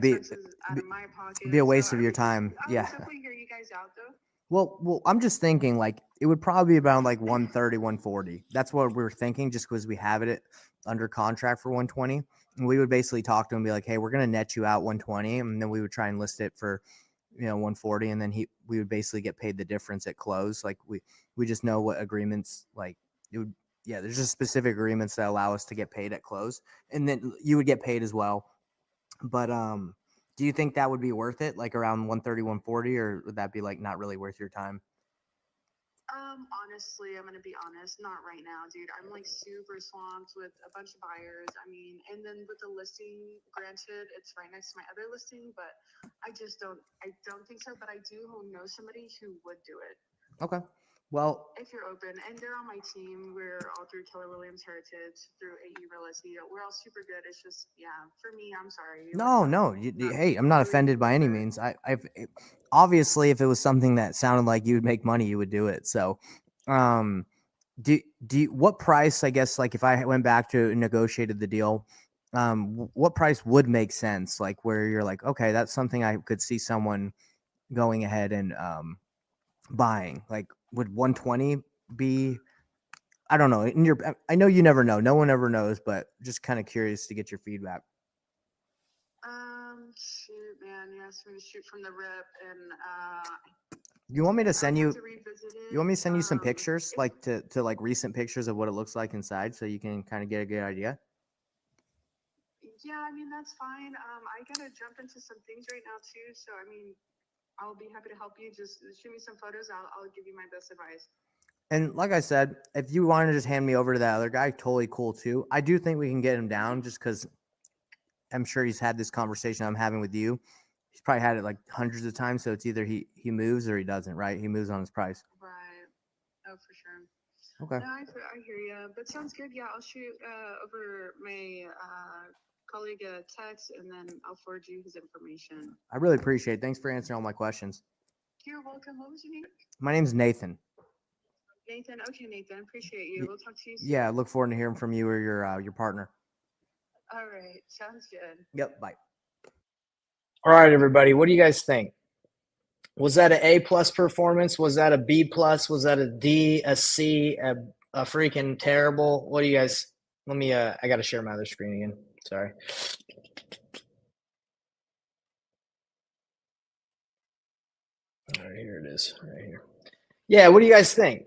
be out of my pocket, be a waste of your time. I would definitely hear you guys out though. Well, I'm just thinking like it would probably be around like 130, 140. That's what we were thinking, just because we have it under contract for 120. And we would basically talk to him and be like, hey, we're going to net you out 120. And then we would try and list it for, 140. And then we would basically get paid the difference at close. Like we just know what agreements, like it would, there's just specific agreements that allow us to get paid at close. And then you would get paid as well. But, do you think that would be worth it, like around 130, 140, or would that be like not really worth your time? Honestly, I'm gonna be honest, not right now, dude. I'm like super swamped with a bunch of buyers. I mean, and then with the listing, granted, it's right next to my other listing, but I don't think so. But I do know somebody who would do it. Okay. Well, if you're open, and they're on my team, we're all through Keller Williams Heritage, through AE Realty. We're all super good. It's just, for me, I'm sorry. No. Hey, I'm not offended by any means. Obviously, if it was something that sounded like you would make money, you would do it. So, what price, I guess, like if I went back to negotiated the deal, what price would make sense? Like where you're like, okay, that's something I could see someone going ahead and buying. Like would 120 be, I don't know. I know you never know. No one ever knows, but just kind of curious to get your feedback. Shoot, man, you asked me to shoot from the rip, and you want me to send you? You want me to send you some Um, pictures, like to like recent pictures of what it looks like inside, so you can kind of get a good idea? Yeah, I mean that's fine. I gotta jump into some things right now too, so I mean, I'll be happy to help you. Just shoot me some photos. I'll give you my best advice. And like I said, if you want to just hand me over to that other guy, totally cool too. I do think we can get him down, just because I'm sure he's had this conversation I'm having with you. He's probably had it like hundreds of times. So it's either he moves or he doesn't, right? He moves on his price. Right. Oh, for sure. Okay. No, I hear you. But sounds good. Yeah, I'll shoot over my colleague a text, and then I'll forward you his information. I really appreciate it. Thanks for answering all my questions. You're welcome. What was your name? My name's Nathan. Nathan. Okay, Nathan. Appreciate you. We'll talk to you soon. Yeah, look forward to hearing from you or your partner. All right. Sounds good. Yep. Bye. All right, everybody. What do you guys think? Was that an A+ performance? Was that a B+? Was that a D, a C, a freaking terrible? What do you guys? Let me. I got to share my other screen again. Sorry. All right, here it is, right here. Yeah, what do you guys think?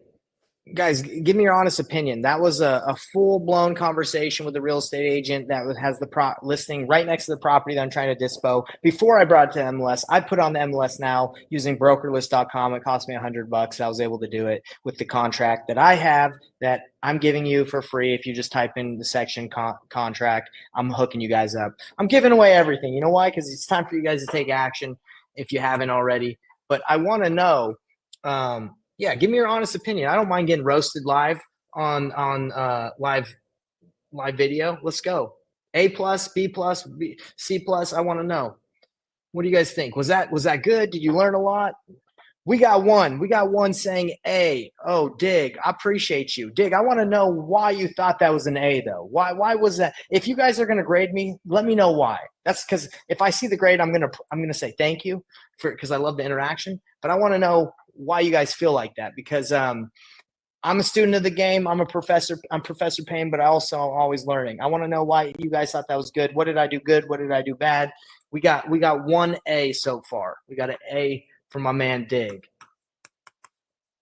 Guys, give me your honest opinion. That was a full-blown conversation with the real estate agent that has the listing right next to the property that I'm trying to dispo. Before I brought it to MLS, I put on the MLS now using brokerlist.com. It cost me $100. I was able to do it with the contract that I have that I'm giving you for free. If you just type in the section contract, I'm hooking you guys up. I'm giving away everything. You know why? Because it's time for you guys to take action if you haven't already. But I want to know yeah, give me your honest opinion. I don't mind getting roasted live on live video. Let's go. A+, B+, C+. I want to know. What do you guys think? Was that good? Did you learn a lot? We got one saying A. Oh, Dig, I appreciate you. Dig, I want to know why you thought that was an A though. Why was that? If you guys are going to grade me, let me know why. That's because if I see the grade, I'm going to say thank you because I love the interaction, but I want to know why you guys feel like that, because I'm a student of the game. I'm Professor Payne, but I also am always learning. I want to know why you guys thought that was good. What did I do good? What did I do bad? We got one A so far. We got an A from my man Dig.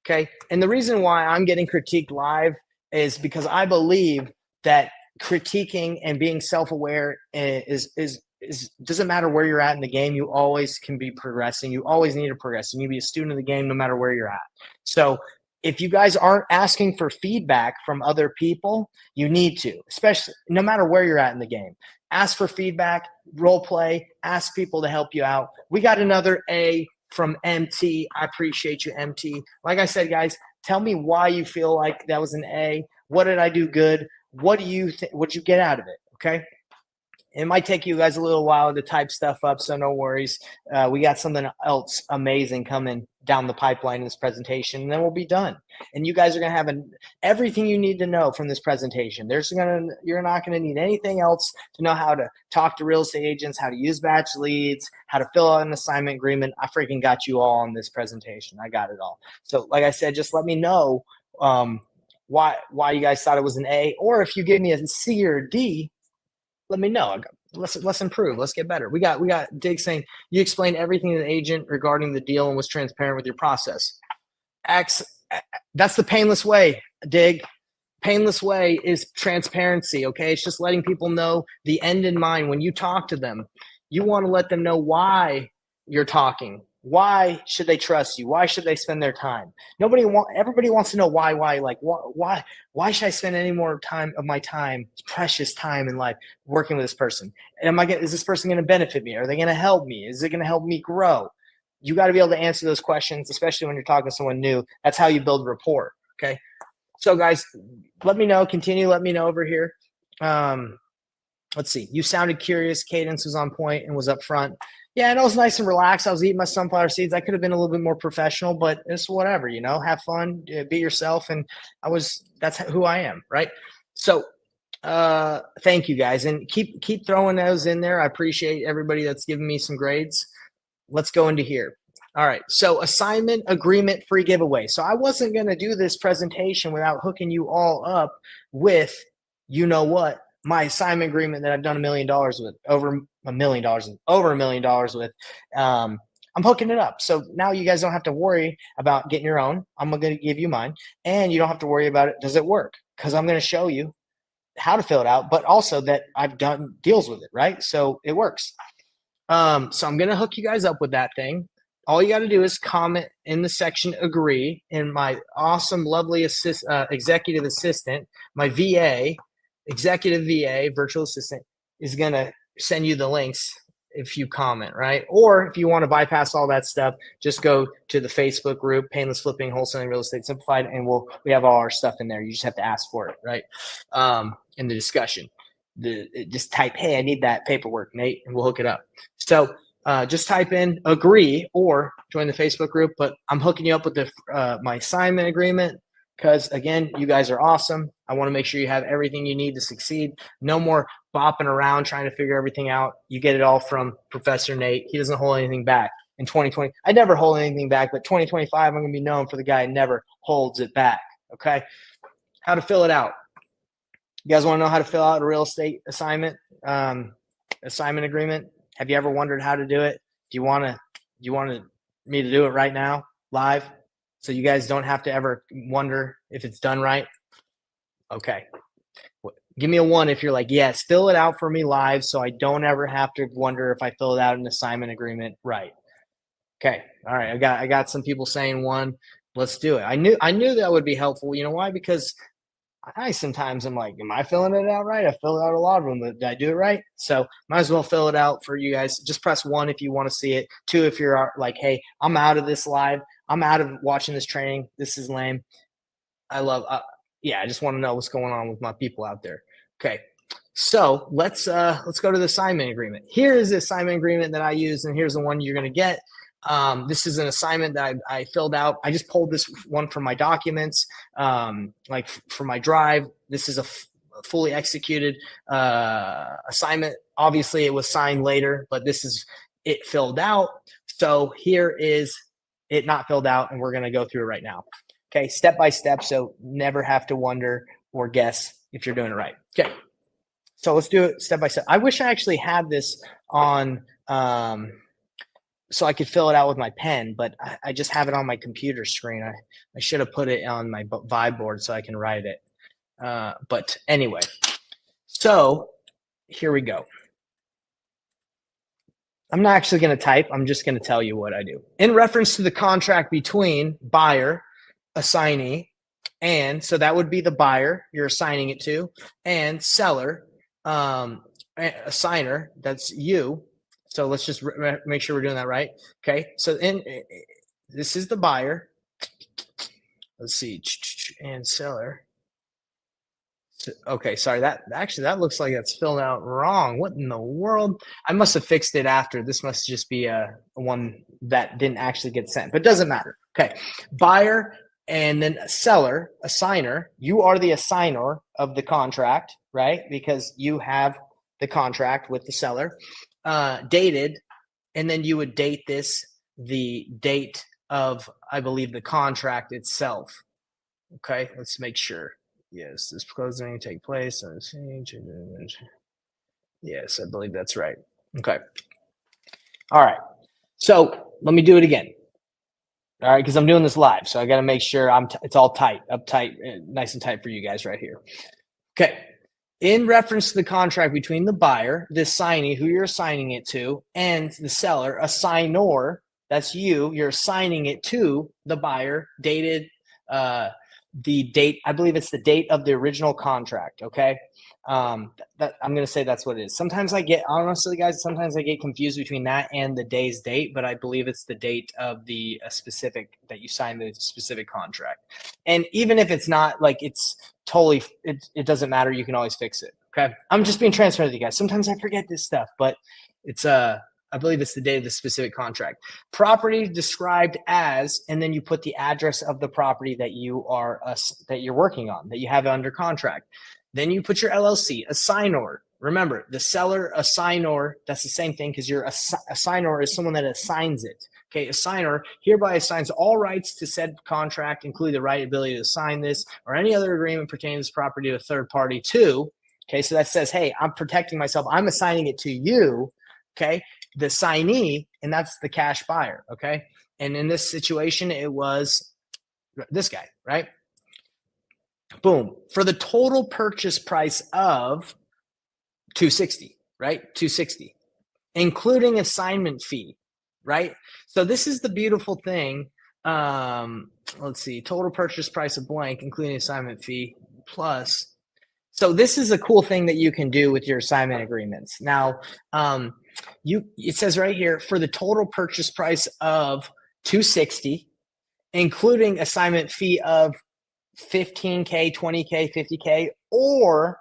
Okay. And the reason why I'm getting critiqued live is because I believe that critiquing and being self-aware is doesn't matter where you're at in the game. You always can be progressing. You always need to progress. You need to be a student of the game no matter where you're at. So if you guys aren't asking for feedback from other people, you need to, especially no matter where you're at in the game. Ask for feedback, role play, ask people to help you out. We got another A from MT. I appreciate you, MT. Like I said, guys, tell me why you feel like that was an A. What did I do good? What do you think? What did you get out of it? Okay. It might take you guys a little while to type stuff up, so no worries. We got something else amazing coming down the pipeline in this presentation, and then we'll be done. And you guys are going to have everything you need to know from this presentation. You're not going to need anything else to know how to talk to real estate agents, how to use batch leads, how to fill out an assignment agreement. I freaking got you all on this presentation. I got it all. So like I said, just let me know why you guys thought it was an A, or if you give me a C or a D, let me know. Let's improve. Let's get better. We got Dig saying you explained everything to the agent regarding the deal and was transparent with your process. That's the painless way, Dig. Painless way is transparency, okay? It's just letting people know the end in mind. When you talk to them, you want to let them know why you're talking. Why should they trust you? Why should they spend their time? Everybody wants to know why, like why should I spend any more time of my time, precious time in life working with this person? And is this person going to benefit me? Are they going to help me? Is it going to help me grow? You got to be able to answer those questions, especially when you're talking to someone new. That's how you build rapport. Okay. So guys, let me know, let me know over here. Let's see. You sounded curious. Cadence was on point and was up front. Yeah, and it was nice and relaxed. I was eating my sunflower seeds. I could have been a little bit more professional, but it's whatever, you know, have fun, be yourself. And that's who I am. Right. So, thank you guys, and keep throwing those in there. I appreciate everybody that's giving me some grades. Let's go into here. All right. So assignment agreement free giveaway. So I wasn't going to do this presentation without hooking you all up with, you know what, my assignment agreement that I've done $1 million with, over $1 million, over $1 million with. I'm hooking it up. So now you guys don't have to worry about getting your own. I'm going to give you mine, and you don't have to worry about it. Does it work? Because I'm going to show you how to fill it out, but also that I've done deals with it, right? So it works. So I'm going to hook you guys up with that thing. All you got to do is comment in the section agree, and my awesome, lovely executive assistant, my VA, executive VA, virtual assistant, is going to send you the links if you comment, right? Or if you want to bypass all that stuff, just go to the Facebook group, Painless Flipping, Wholesaling Real Estate Simplified, and we have all our stuff in there. You just have to ask for it, right? In the discussion. Just type, hey, I need that paperwork, Nate, and we'll hook it up. So just type in agree or join the Facebook group. But I'm hooking you up with my assignment agreement because, again, you guys are awesome. I want to make sure you have everything you need to succeed. No more bopping around trying to figure everything out. You get it all from Professor Nate. He doesn't hold anything back. In 2020, I never hold anything back, but 2025, I'm going to be known for the guy who never holds it back. Okay? How to fill it out. You guys want to know how to fill out a real estate assignment agreement? Have you ever wondered how to do it? Do you want me to do it right now, live, so you guys don't have to ever wonder if it's done right? Okay. Give me a 1 if you're like, yes, fill it out for me live so I don't ever have to wonder if I filled out an assignment agreement right. Okay. All right. I got some people saying 1. Let's do it. I knew that would be helpful. You know why? Because sometimes I'm like, am I filling it out right? I filled out a lot of them, but did I do it right? So might as well fill it out for you guys. Just press 1 if you want to see it. 2 if you're like, hey, I'm out of this live. I'm out of watching this training. This is lame. I just want to know what's going on with my people out there. Okay. So let's go to the assignment agreement. Here is the assignment agreement that I use, and here's the one you're going to get. This is an assignment that I filled out. I just pulled this one from my documents, like from my drive. This is a fully executed assignment. Obviously, it was signed later, but this is it filled out. So here is it not filled out, and we're going to go through it right now. Okay, step by step, so never have to wonder or guess if you're doing it right. Okay, so let's do it step by step. I wish I actually had this on so I could fill it out with my pen, but I just have it on my computer screen. I should have put it on my Vibe board so I can write it. But anyway, so here we go. I'm not actually going to type. I'm just going to tell you what I do. In reference to the contract between buyer, assignee, and so that would be the buyer you're assigning it to, and seller, assigner, that's you. So let's just make sure we're doing that right. Okay. So this is the buyer. Let's see. And seller. Okay. Sorry. That looks like that's filled out wrong. What in the world? I must have fixed it after. This must just be a one that didn't actually get sent, but it doesn't matter. Okay. Buyer and then seller, assigner. You are the assigner of the contract, right? Because you have the contract with the seller. Dated, and then you would date this the date of, I believe, the contract itself. Okay, let's make sure. Yes, this closing take place. Yes, I believe that's right. Okay. All right. So let me do it again. All right, because I'm doing this live, so I got to make sure it's all uptight, nice and tight for you guys right here. Okay. In reference to the contract between the buyer, the assignee, who you're assigning it to, and the seller, assignor, that's you, you're assigning it to the buyer, dated the date, I believe it's the date of the original contract, okay? That I'm going to say that's what it is. Sometimes honestly, guys, sometimes I get confused between that and the day's date, but I believe it's the date of the specific, that you signed the specific contract. And even if it's not, like, it's totally, it doesn't matter. You can always fix it, okay? I'm just being transparent with you guys. Sometimes I forget this stuff, but it's I believe it's the date of the specific contract. Property described as, and then you put the address of the property that you're working on, that you have under contract. Then you put your LLC, assignor. Remember, the seller, assignor, that's the same thing because your assignor is someone that assigns it. Okay, assigner hereby assigns all rights to said contract, including the right ability to sign this or any other agreement pertaining to this property to a third party too. Okay, so that says, hey, I'm protecting myself. I'm assigning it to you. Okay, the signee, and that's the cash buyer. Okay, and in this situation, it was this guy, right? Boom. For the total purchase price of $260, right? $260, including assignment fee, right? So this is the beautiful thing. Let's see, total purchase price of blank, including assignment fee plus. So this is a cool thing that you can do with your assignment agreements. Now, it says right here for the total purchase price of $260, including assignment fee of $15K, $20K, $50K, or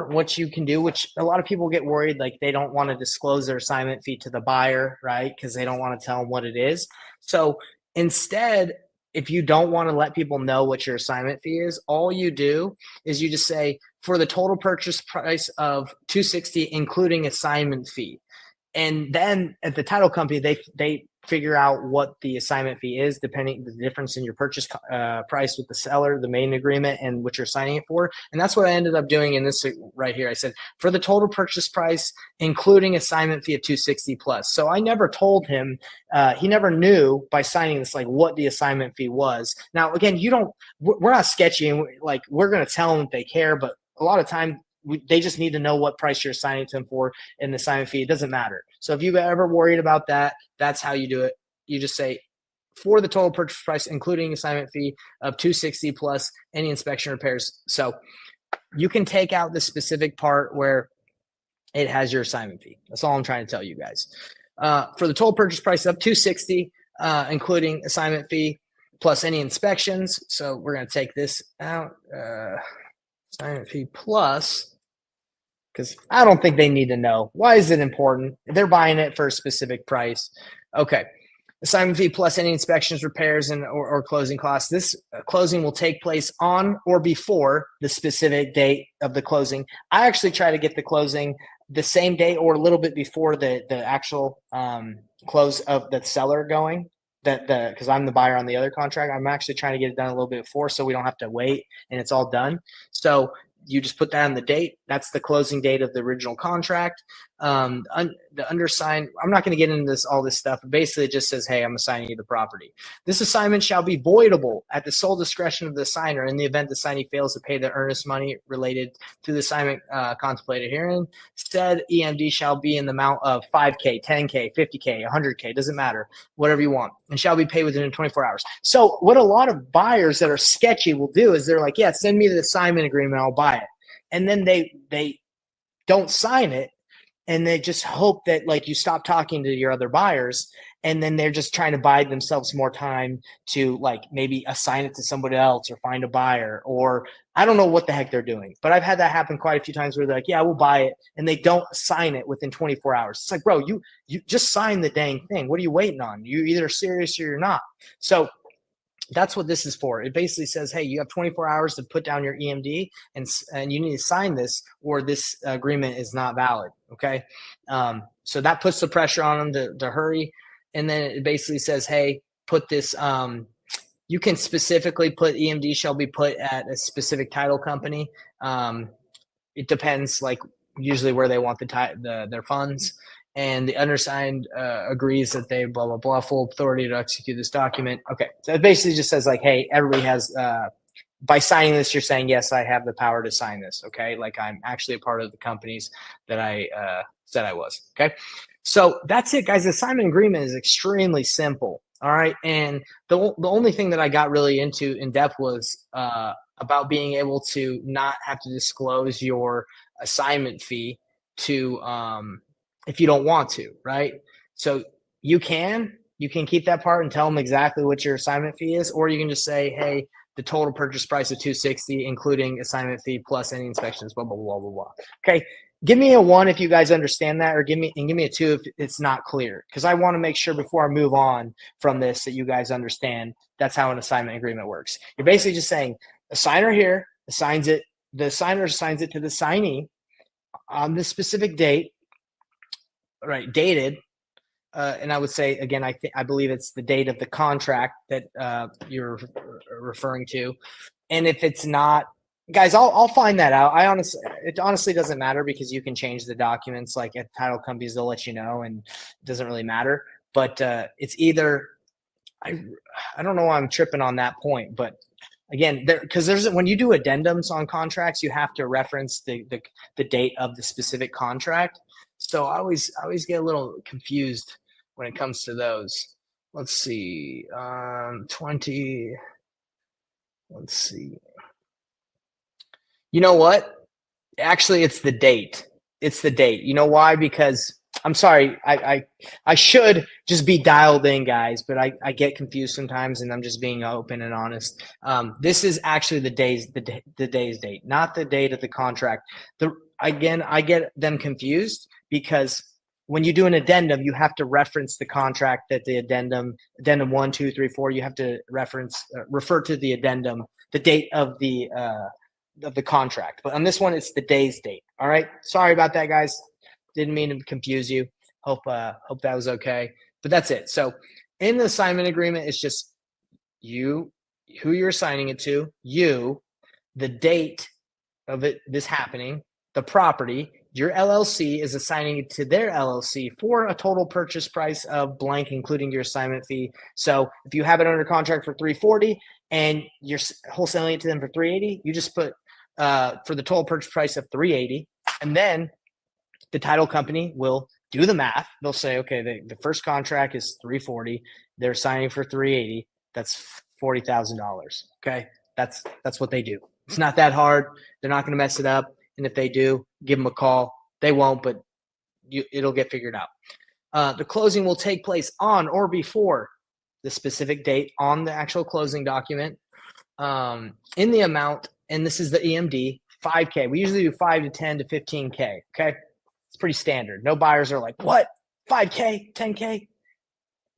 what you can do, which a lot of people get worried, like they don't want to disclose their assignment fee to the buyer, right? Because they don't want to tell them what it is. So instead, if you don't want to let people know what your assignment fee is, all you do is you just say for the total purchase price of $260, including assignment fee. And then at the title company, they figure out what the assignment fee is, depending the difference in your purchase price with the seller, the main agreement, and what you're signing it for. And that's what I ended up doing in this right here. I said for the total purchase price, including assignment fee of $260 plus. So I never told him, he never knew by signing this like what the assignment fee was. Now again, we're not sketchy, and we're going to tell them if they care, but a lot of time they just need to know what price you're assigning to them for in the assignment fee. It doesn't matter. So if you've ever worried about that, that's how you do it. You just say for the total purchase price, including assignment fee of $260 plus any inspection repairs. So you can take out the specific part where it has your assignment fee. That's all I'm trying to tell you guys. For the total purchase price of $260, including assignment fee plus any inspections. So we're going to take this out. Assignment fee plus, because I don't think they need to know. Why is it important? They're buying it for a specific price. Okay. Assignment fee plus any inspections, repairs, and or closing costs. This closing will take place on or before the specific date of the closing. I actually try to get the closing the same day or a little bit before the actual close of the seller going. Because I'm the buyer on the other contract, I'm actually trying to get it done a little bit before so we don't have to wait and it's all done. So you just put that on the date. That's the closing date of the original contract. The undersigned, I'm not going to get into all this stuff. Basically, it just says, hey, I'm assigning you the property. This assignment shall be voidable at the sole discretion of the assigner in the event the assignee fails to pay the earnest money related to the assignment contemplated herein. Said EMD shall be in the amount of $5K, $10K, $50K, $100K, doesn't matter, whatever you want, and shall be paid within 24 hours. So what a lot of buyers that are sketchy will do is they're like, yeah, send me the assignment agreement, I'll buy it. And then they don't sign it, and they just hope that you stop talking to your other buyers, and then they're just trying to buy themselves more time to maybe assign it to somebody else or find a buyer, or I don't know what the heck they're doing. But I've had that happen quite a few times where they're like, yeah, we'll buy it, and they don't sign it within 24 hours. It's like, bro, you just sign the dang thing. What are you waiting on? You're either serious or you're not. So that's what this is for. It basically says, hey, you have 24 hours to put down your EMD, and you need to sign this, or this agreement is not valid. Okay. So that puts the pressure on them to hurry. And then it basically says, hey, put this, you can specifically put EMD shall be put at a specific title company. It depends, usually where they want their funds. And the undersigned agrees that they blah, blah, blah, full authority to execute this document. Okay. So it basically just says hey, everybody has, by signing this, you're saying, yes, I have the power to sign this. Okay. I'm actually a part of the companies that I said I was. Okay. So that's it, guys. The assignment agreement is extremely simple. All right. And the only thing that I got really into in depth was about being able to not have to disclose your assignment fee to, if you don't want to, right? So you can keep that part and tell them exactly what your assignment fee is, or you can just say, hey, the total purchase price of $260, including assignment fee plus any inspections, blah, blah, blah, blah, blah. Okay. give me a 1 if you guys understand that, or give me a 2 if it's not clear, because I want to make sure before I move on from this that you guys understand that's how an assignment agreement works. You're basically just saying a signer here assigns it, the signer assigns it to the signee on this specific date, right? Dated. And I would say again, I believe it's the date of the contract that you're referring to. And if it's not, guys, I'll find that out. It honestly doesn't matter, because you can change the documents. Like at title companies, they'll let you know, and it doesn't really matter. But it's either I don't know why I'm tripping on that point, but again, because there's when you do addendums on contracts, you have to reference the date of the specific contract. So I always get a little confused when it comes to those. Let's see, 20. Let's see. You know what? Actually, it's the date. It's the date. You know why? Because I'm sorry, I should just be dialed in, guys, but I get confused sometimes, and I'm just being open and honest. This is actually the day's date, not the date of the contract. I get them confused, because when you do an addendum, you have to reference the contract that the addendum 1, 2, 3, 4. You have to refer to the addendum, the date of the contract. But on this one, it's the day's date. All right. Sorry about that, guys. Didn't mean to confuse you. Hope that was okay. But that's it. So in the assignment agreement, it's just you, who you're assigning it to, you, the date of this happening, the property. Your LLC is assigning it to their LLC for a total purchase price of blank, including your assignment fee. So if you have it under contract for $340 and you're wholesaling it to them for $380, you just put for the total purchase price of $380, and then the title company will do the math. They'll say, okay, the first contract is $340. They're signing for $380. That's $40,000. Okay, that's what they do. It's not that hard. They're not going to mess it up. And if they do, give them a call. They won't, but it'll get figured out. The closing will take place on or before the specific date on the actual closing document, in the amount, and this is the EMD, $5K. We usually do 5 to 10 to 15K. Okay, it's pretty standard. No buyers are like, what, 5K, 10K?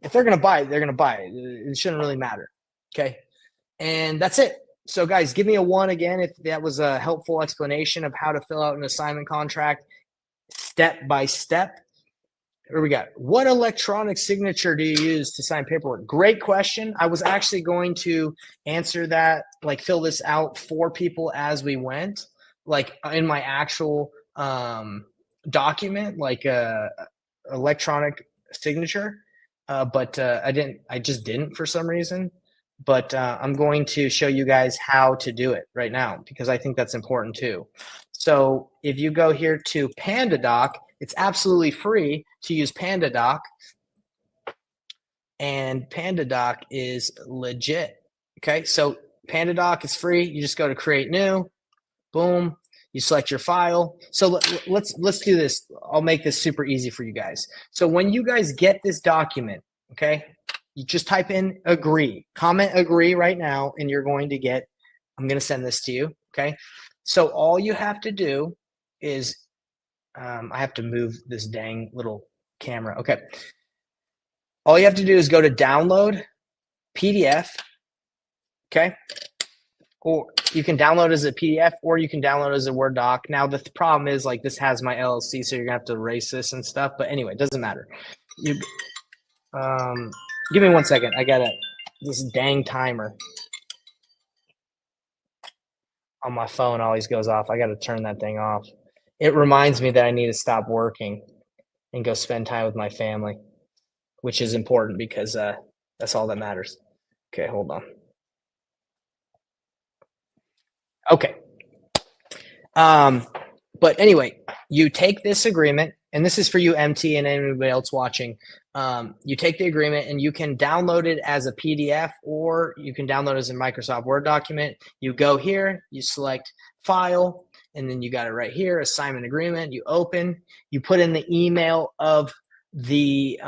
If they're going to buy it, they're going to buy it. It shouldn't really matter. Okay, and that's it. So guys, give me a 1 again if that was a helpful explanation of how to fill out an assignment contract step by step. Here we go. What electronic signature do you use to sign paperwork? Great question. I was actually going to answer that, like fill this out for people as we went, like in my actual document, like electronic signature. But I just didn't for some reason. But I'm going to show you guys how to do it right now, because I think that's important too. So if you go here to PandaDoc, it's absolutely free to use PandaDoc, and PandaDoc is legit. Okay, so PandaDoc is free. You just go to create new, boom. You select your file. So let's do this. I'll make this super easy for you guys. So when you guys get this document, okay, you just type in agree, comment agree right now, and you're going to get, I'm going to send this to you. Okay. So all you have to do is, I have to move this dang little camera. Okay. All you have to do is go to download PDF. Okay. Or you can download as a PDF, or you can download as a Word doc. Now the problem is, like, this has my LLC, so you're gonna have to erase this and stuff. But anyway, it doesn't matter. You, give me 1 second. I got this dang timer on my phone always goes off. I got to turn that thing off. It reminds me that I need to stop working and go spend time with my family, which is important because that's all that matters. Okay, hold on. Okay. But anyway, you take this agreement, and this is for you, MT, and anybody else watching. You take the agreement and you can download it as a PDF, or you can download it as a Microsoft Word document. You go here, you select file, and then you got it right here, assignment agreement. You open, you put in the email of the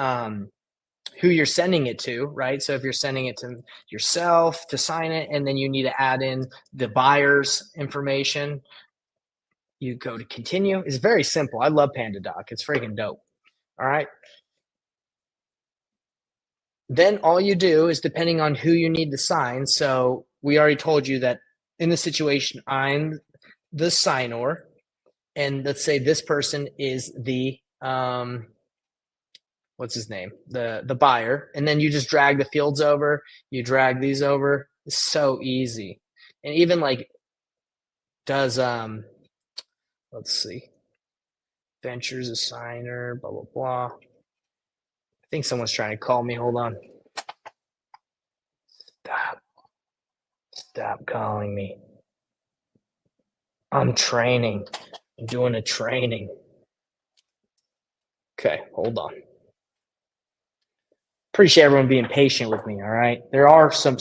who you're sending it to, right? So if you're sending it to yourself to sign it, and then you need to add in the buyer's information, You go to continue. It's very simple. I love PandaDoc. It's freaking dope. All right. Then all you do is depending on who you need to sign. So we already told you that in the situation, I'm the signor, and let's say this person is the what's his name, the buyer, and then you just drag the fields over. You drag these over. It's so easy, and even like does let's see, Ventures a signer, blah blah blah. I think someone's trying to call me. Hold on. Stop calling me. I'm training. I'm doing a training. Okay, hold on. Appreciate everyone being patient with me. All right. There are some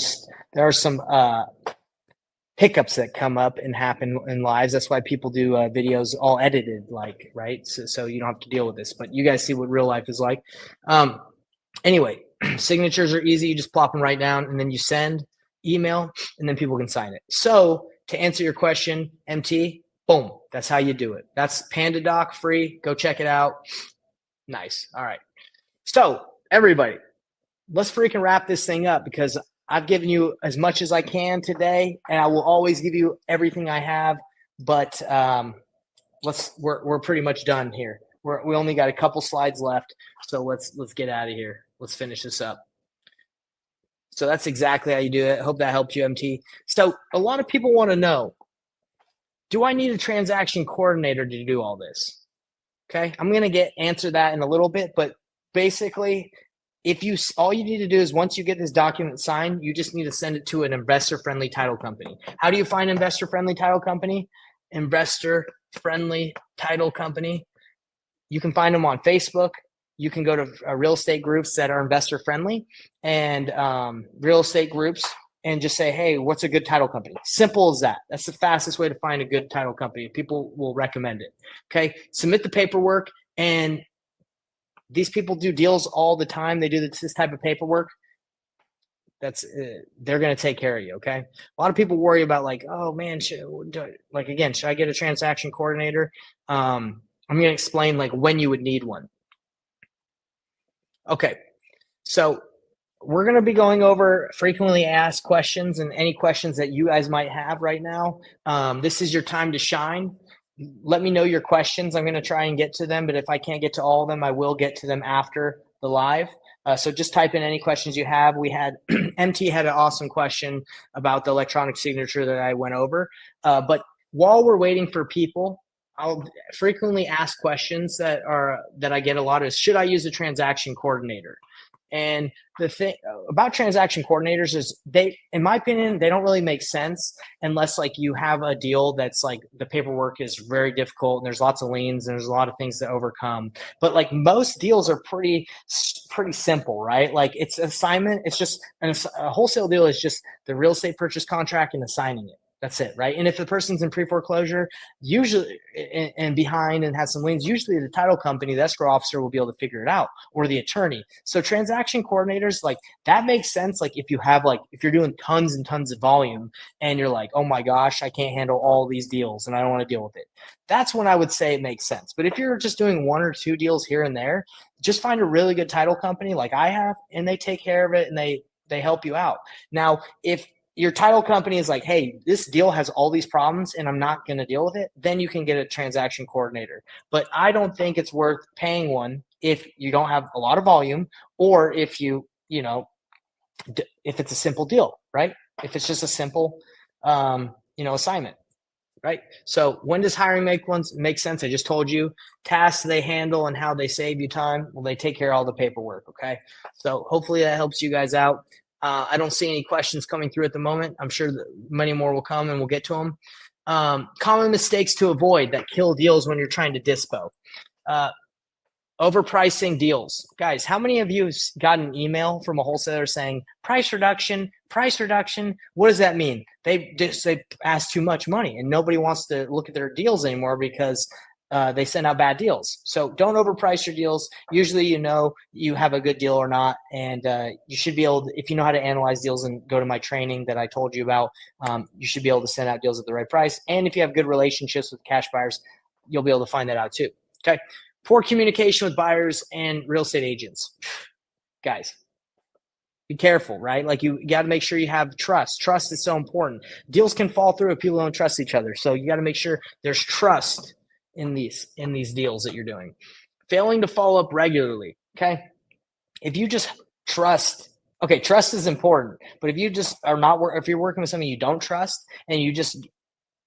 hiccups that come up and happen in lives. That's why people do videos all edited, like, right? So you don't have to deal with this, but you guys see what real life is like. Anyway, signatures are easy. You just plop them right down and then you send, email, and then people can sign it. So to answer your question, MT, boom, that's how you do it. That's PandaDoc, free. Go check it out. Nice. All right. So everybody, let's freaking wrap this thing up because I've given you as much as I can today, and I will always give you everything I have. But we're pretty much done here. We only got a couple slides left, so let's get out of here. Let's finish this up. So that's exactly how you do it. I hope that helped you, MT. So a lot of people want to know, do I need a transaction coordinator to do all this? Okay, I'm gonna answer that in a little bit, but basically, all you need to do is once you get this document signed, you just need to send it to an investor-friendly title company. How do you find investor-friendly title company? Investor-friendly title company. You can find them on Facebook. You can go to real estate groups that are investor-friendly and real estate groups and just say, hey, what's a good title company? Simple as that. That's the fastest way to find a good title company. People will recommend it. Okay, submit the paperwork, and these people do deals all the time. They do this type of paperwork. They're going to take care of you. Okay. A lot of people worry about like, oh man, should I get a transaction coordinator? I'm going to explain like when you would need one. Okay. So we're going to be going over frequently asked questions and any questions that you guys might have right now. This is your time to shine. Let me know your questions. I'm going to try and get to them, but if I can't get to all of them, I will get to them after the live. So just type in any questions you have. We had MT had an awesome question about the electronic signature that I went over. But while we're waiting for people, I'll frequently ask questions that I get a lot is, should I use a transaction coordinator? And the thing about transaction coordinators is in my opinion, they don't really make sense unless like you have a deal that's like the paperwork is very difficult and there's lots of liens and there's a lot of things to overcome. But like most deals are pretty simple, right? Like it's assignment. It's just a wholesale deal is just the real estate purchase contract and assigning it. That's it, right? And if the person's in pre-foreclosure, usually and behind and has some liens, usually the title company, the escrow officer will be able to figure it out, or the attorney. So transaction coordinators, like that makes sense. Like if you're doing tons and tons of volume and you're like, oh my gosh, I can't handle all these deals and I don't want to deal with it. That's when I would say it makes sense. But if you're just doing one or two deals here and there, just find a really good title company like I have, and they take care of it and they help you out. Now, if your title company is like, hey, this deal has all these problems and I'm not going to deal with it, then you can get a transaction coordinator. But I don't think it's worth paying one if you don't have a lot of volume, or if if it's a simple deal, right? If it's just a simple, assignment, right? So when does hiring make sense? I just told you tasks they handle and how they save you time. Well, they take care of all the paperwork. Okay. So hopefully that helps you guys out. I don't see any questions coming through at the moment. I'm sure that many more will come and we'll get to them. Common mistakes to avoid that kill deals when you're trying to dispo. Overpricing deals. Guys, how many of you got an email from a wholesaler saying price reduction, price reduction? What does that mean? They ask too much money and nobody wants to look at their deals anymore because they send out bad deals. So don't overprice your deals. Usually, you have a good deal or not, and you should be able to, if you know how to analyze deals and go to my training that I told you about, you should be able to send out deals at the right price. And if you have good relationships with cash buyers, you'll be able to find that out too. Okay. Poor communication with buyers and real estate agents. Guys, be careful, right? Like you got to make sure you have trust. Trust is so important. Deals can fall through if people don't trust each other. So you got to make sure there's trust in these deals that you're doing. Failing to follow up regularly. Okay. If you just trust, okay, trust is important, but if you just are not, if you're working with somebody you don't trust and you just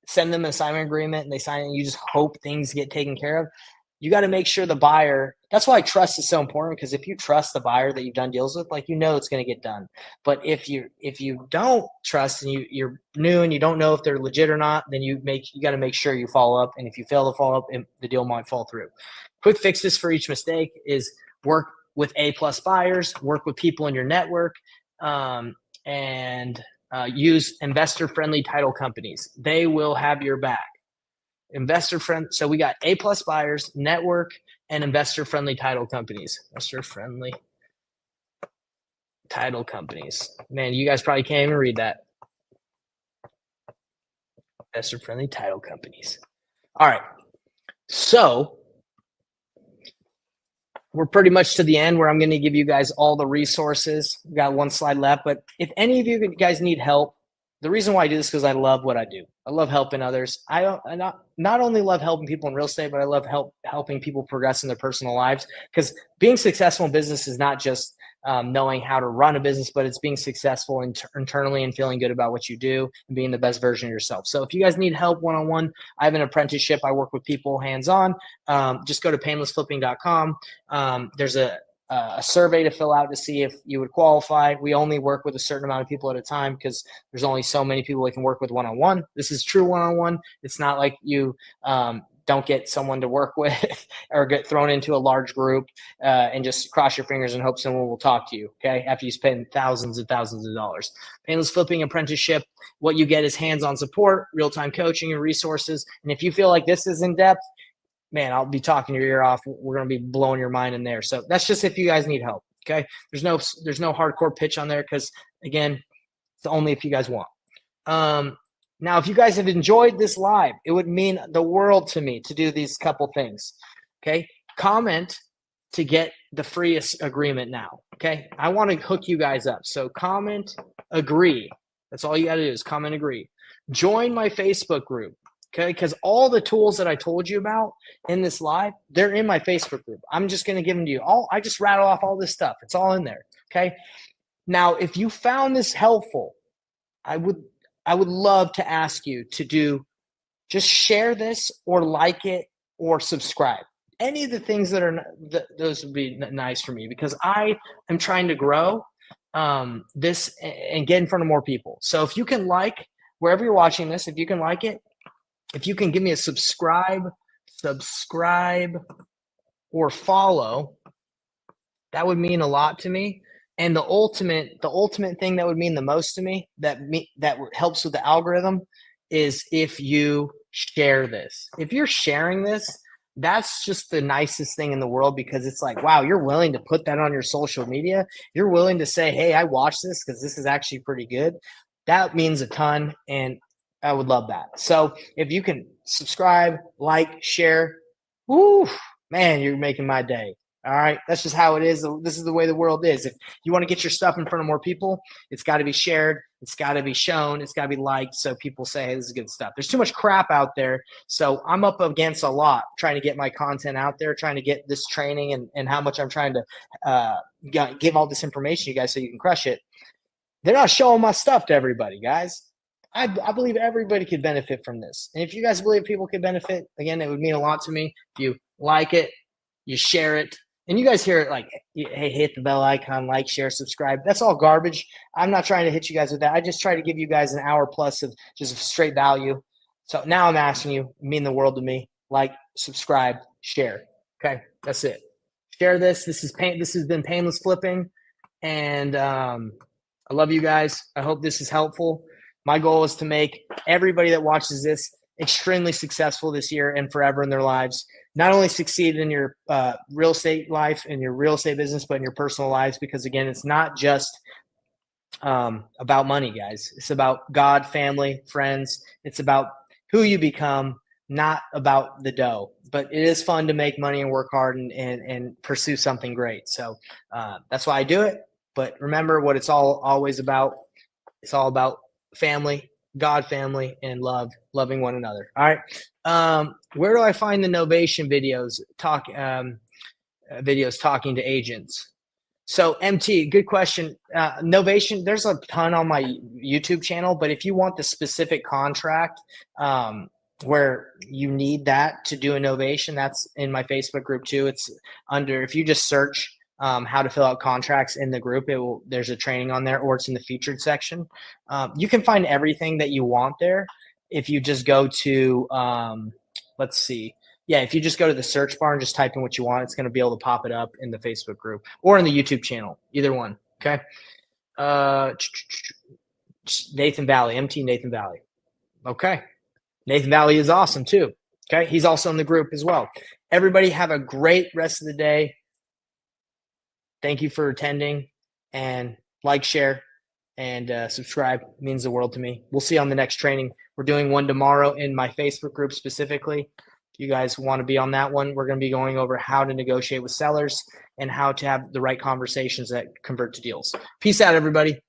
send them an assignment agreement and they sign it and you just hope things get taken care of, you got to make sure the buyer, that's why trust is so important, because if you trust the buyer that you've done deals with, like, it's going to get done. But if you don't trust and you're new and you don't know if they're legit or not, then you got to make sure you follow up. And if you fail to follow up, the deal might fall through. Quick fixes for each mistake is work with A+ buyers, work with people in your network, and use investor-friendly title companies. They will have your back. Investor friend. So we got A+ buyers, network, and investor friendly title companies. Investor friendly title companies. Man, you guys probably can't even read that. Investor friendly title companies. All right. So we're pretty much to the end where I'm going to give you guys all the resources. We got one slide left, but if any of you guys need help, the reason why I do this is because I love what I do. I love helping others. I not only love helping people in real estate, but I love helping people progress in their personal lives, because being successful in business is not just knowing how to run a business, but it's being successful internally and feeling good about what you do and being the best version of yourself. So if you guys need help one-on-one, I have an apprenticeship. I work with people hands-on. Just go to painlessflipping.com. There's a survey to fill out to see if you would qualify. We only work with a certain amount of people at a time because there's only so many people we can work with one-on-one. This is true one-on-one. It's not like you don't get someone to work with or get thrown into a large group and just cross your fingers and hope someone will talk to you, okay, after you spend thousands and thousands of dollars. Painless Flipping Apprenticeship, what you get is hands-on support, real-time coaching and resources. And if you feel like this is in-depth, man, I'll be talking your ear off. We're going to be blowing your mind in there. So that's just if you guys need help, okay? There's no hardcore pitch on there because, again, it's only if you guys want. Now, if you guys have enjoyed this live, it would mean the world to me to do these couple things, okay? Comment to get the free agreement now, okay? I want to hook you guys up. So comment, agree. That's all you got to do is comment, agree. Join my Facebook group. Okay, because all the tools that I told you about in this live, they're in my Facebook group. I'm just going to give them to you. I just rattle off all this stuff. It's all in there. Okay. Now, if you found this helpful, I would love to ask you to just share this or like it or subscribe. Any of the things that are those would be nice for me, because I am trying to grow this and get in front of more people. So if you can like wherever you're watching this, if you can like it. If you can give me a subscribe or follow, that would mean a lot to me. And the ultimate thing that would mean the most to me, that helps with the algorithm, is if you share this. If you're sharing this, that's just the nicest thing in the world, because it's like, wow, you're willing to put that on your social media. You're willing to say, hey, I watched this because this is actually pretty good. That means a ton, and I would love that. So if you can subscribe, like, share, whoo, man, you're making my day. All right. That's just how it is. This is the way the world is. If you want to get your stuff in front of more people, it's got to be shared. It's got to be shown. It's got to be liked. So people say, hey, this is good stuff. There's too much crap out there. So I'm up against a lot trying to get my content out there, trying to get this training and how much I'm trying to give all this information to you guys so you can crush it. They're not showing my stuff to everybody, guys. I believe everybody could benefit from this. And if you guys believe people could benefit, again, it would mean a lot to me. If you like it, you share it, and you guys hear it like, hey, hit the bell icon, like, share, subscribe. That's all garbage. I'm not trying to hit you guys with that. I just try to give you guys an hour plus of just straight value. So now I'm asking you, mean the world to me. Like, subscribe, share. Okay, that's it. Share this. This has been Painless Flipping, and I love you guys. I hope this is helpful. My goal is to make everybody that watches this extremely successful this year and forever in their lives. Not only succeed in your real estate life and your real estate business, but in your personal lives, because again, it's not just about money, guys. It's about God, family, friends. It's about who you become, not about the dough. But it is fun to make money and work hard and pursue something great. So that's why I do it. But remember what it's always about. It's all about family, God, family, and loving one another. All right. Where do I find the Novation videos? Videos talking to agents. So MT, good question. Novation, there's a ton on my YouTube channel, but if you want the specific contract where you need that to do a novation, that's in my Facebook group too. It's under, if you just search how to fill out contracts in the group, there's a training on there, or it's in the featured section. You can find everything that you want there if you just go to, let's see. Yeah, if you just go to the search bar and just type in what you want, it's going to be able to pop it up in the Facebook group or in the YouTube channel, either one. Okay. Nathan Valley, MT Nathan Valley. Okay. Nathan Valley is awesome too. Okay. He's also in the group as well. Everybody have a great rest of the day. Thank you for attending, and like, share, and subscribe. It means the world to me. We'll see you on the next training. We're doing one tomorrow in my Facebook group specifically. You guys want to be on that one, we're going to be going over how to negotiate with sellers and how to have the right conversations that convert to deals. Peace out, everybody.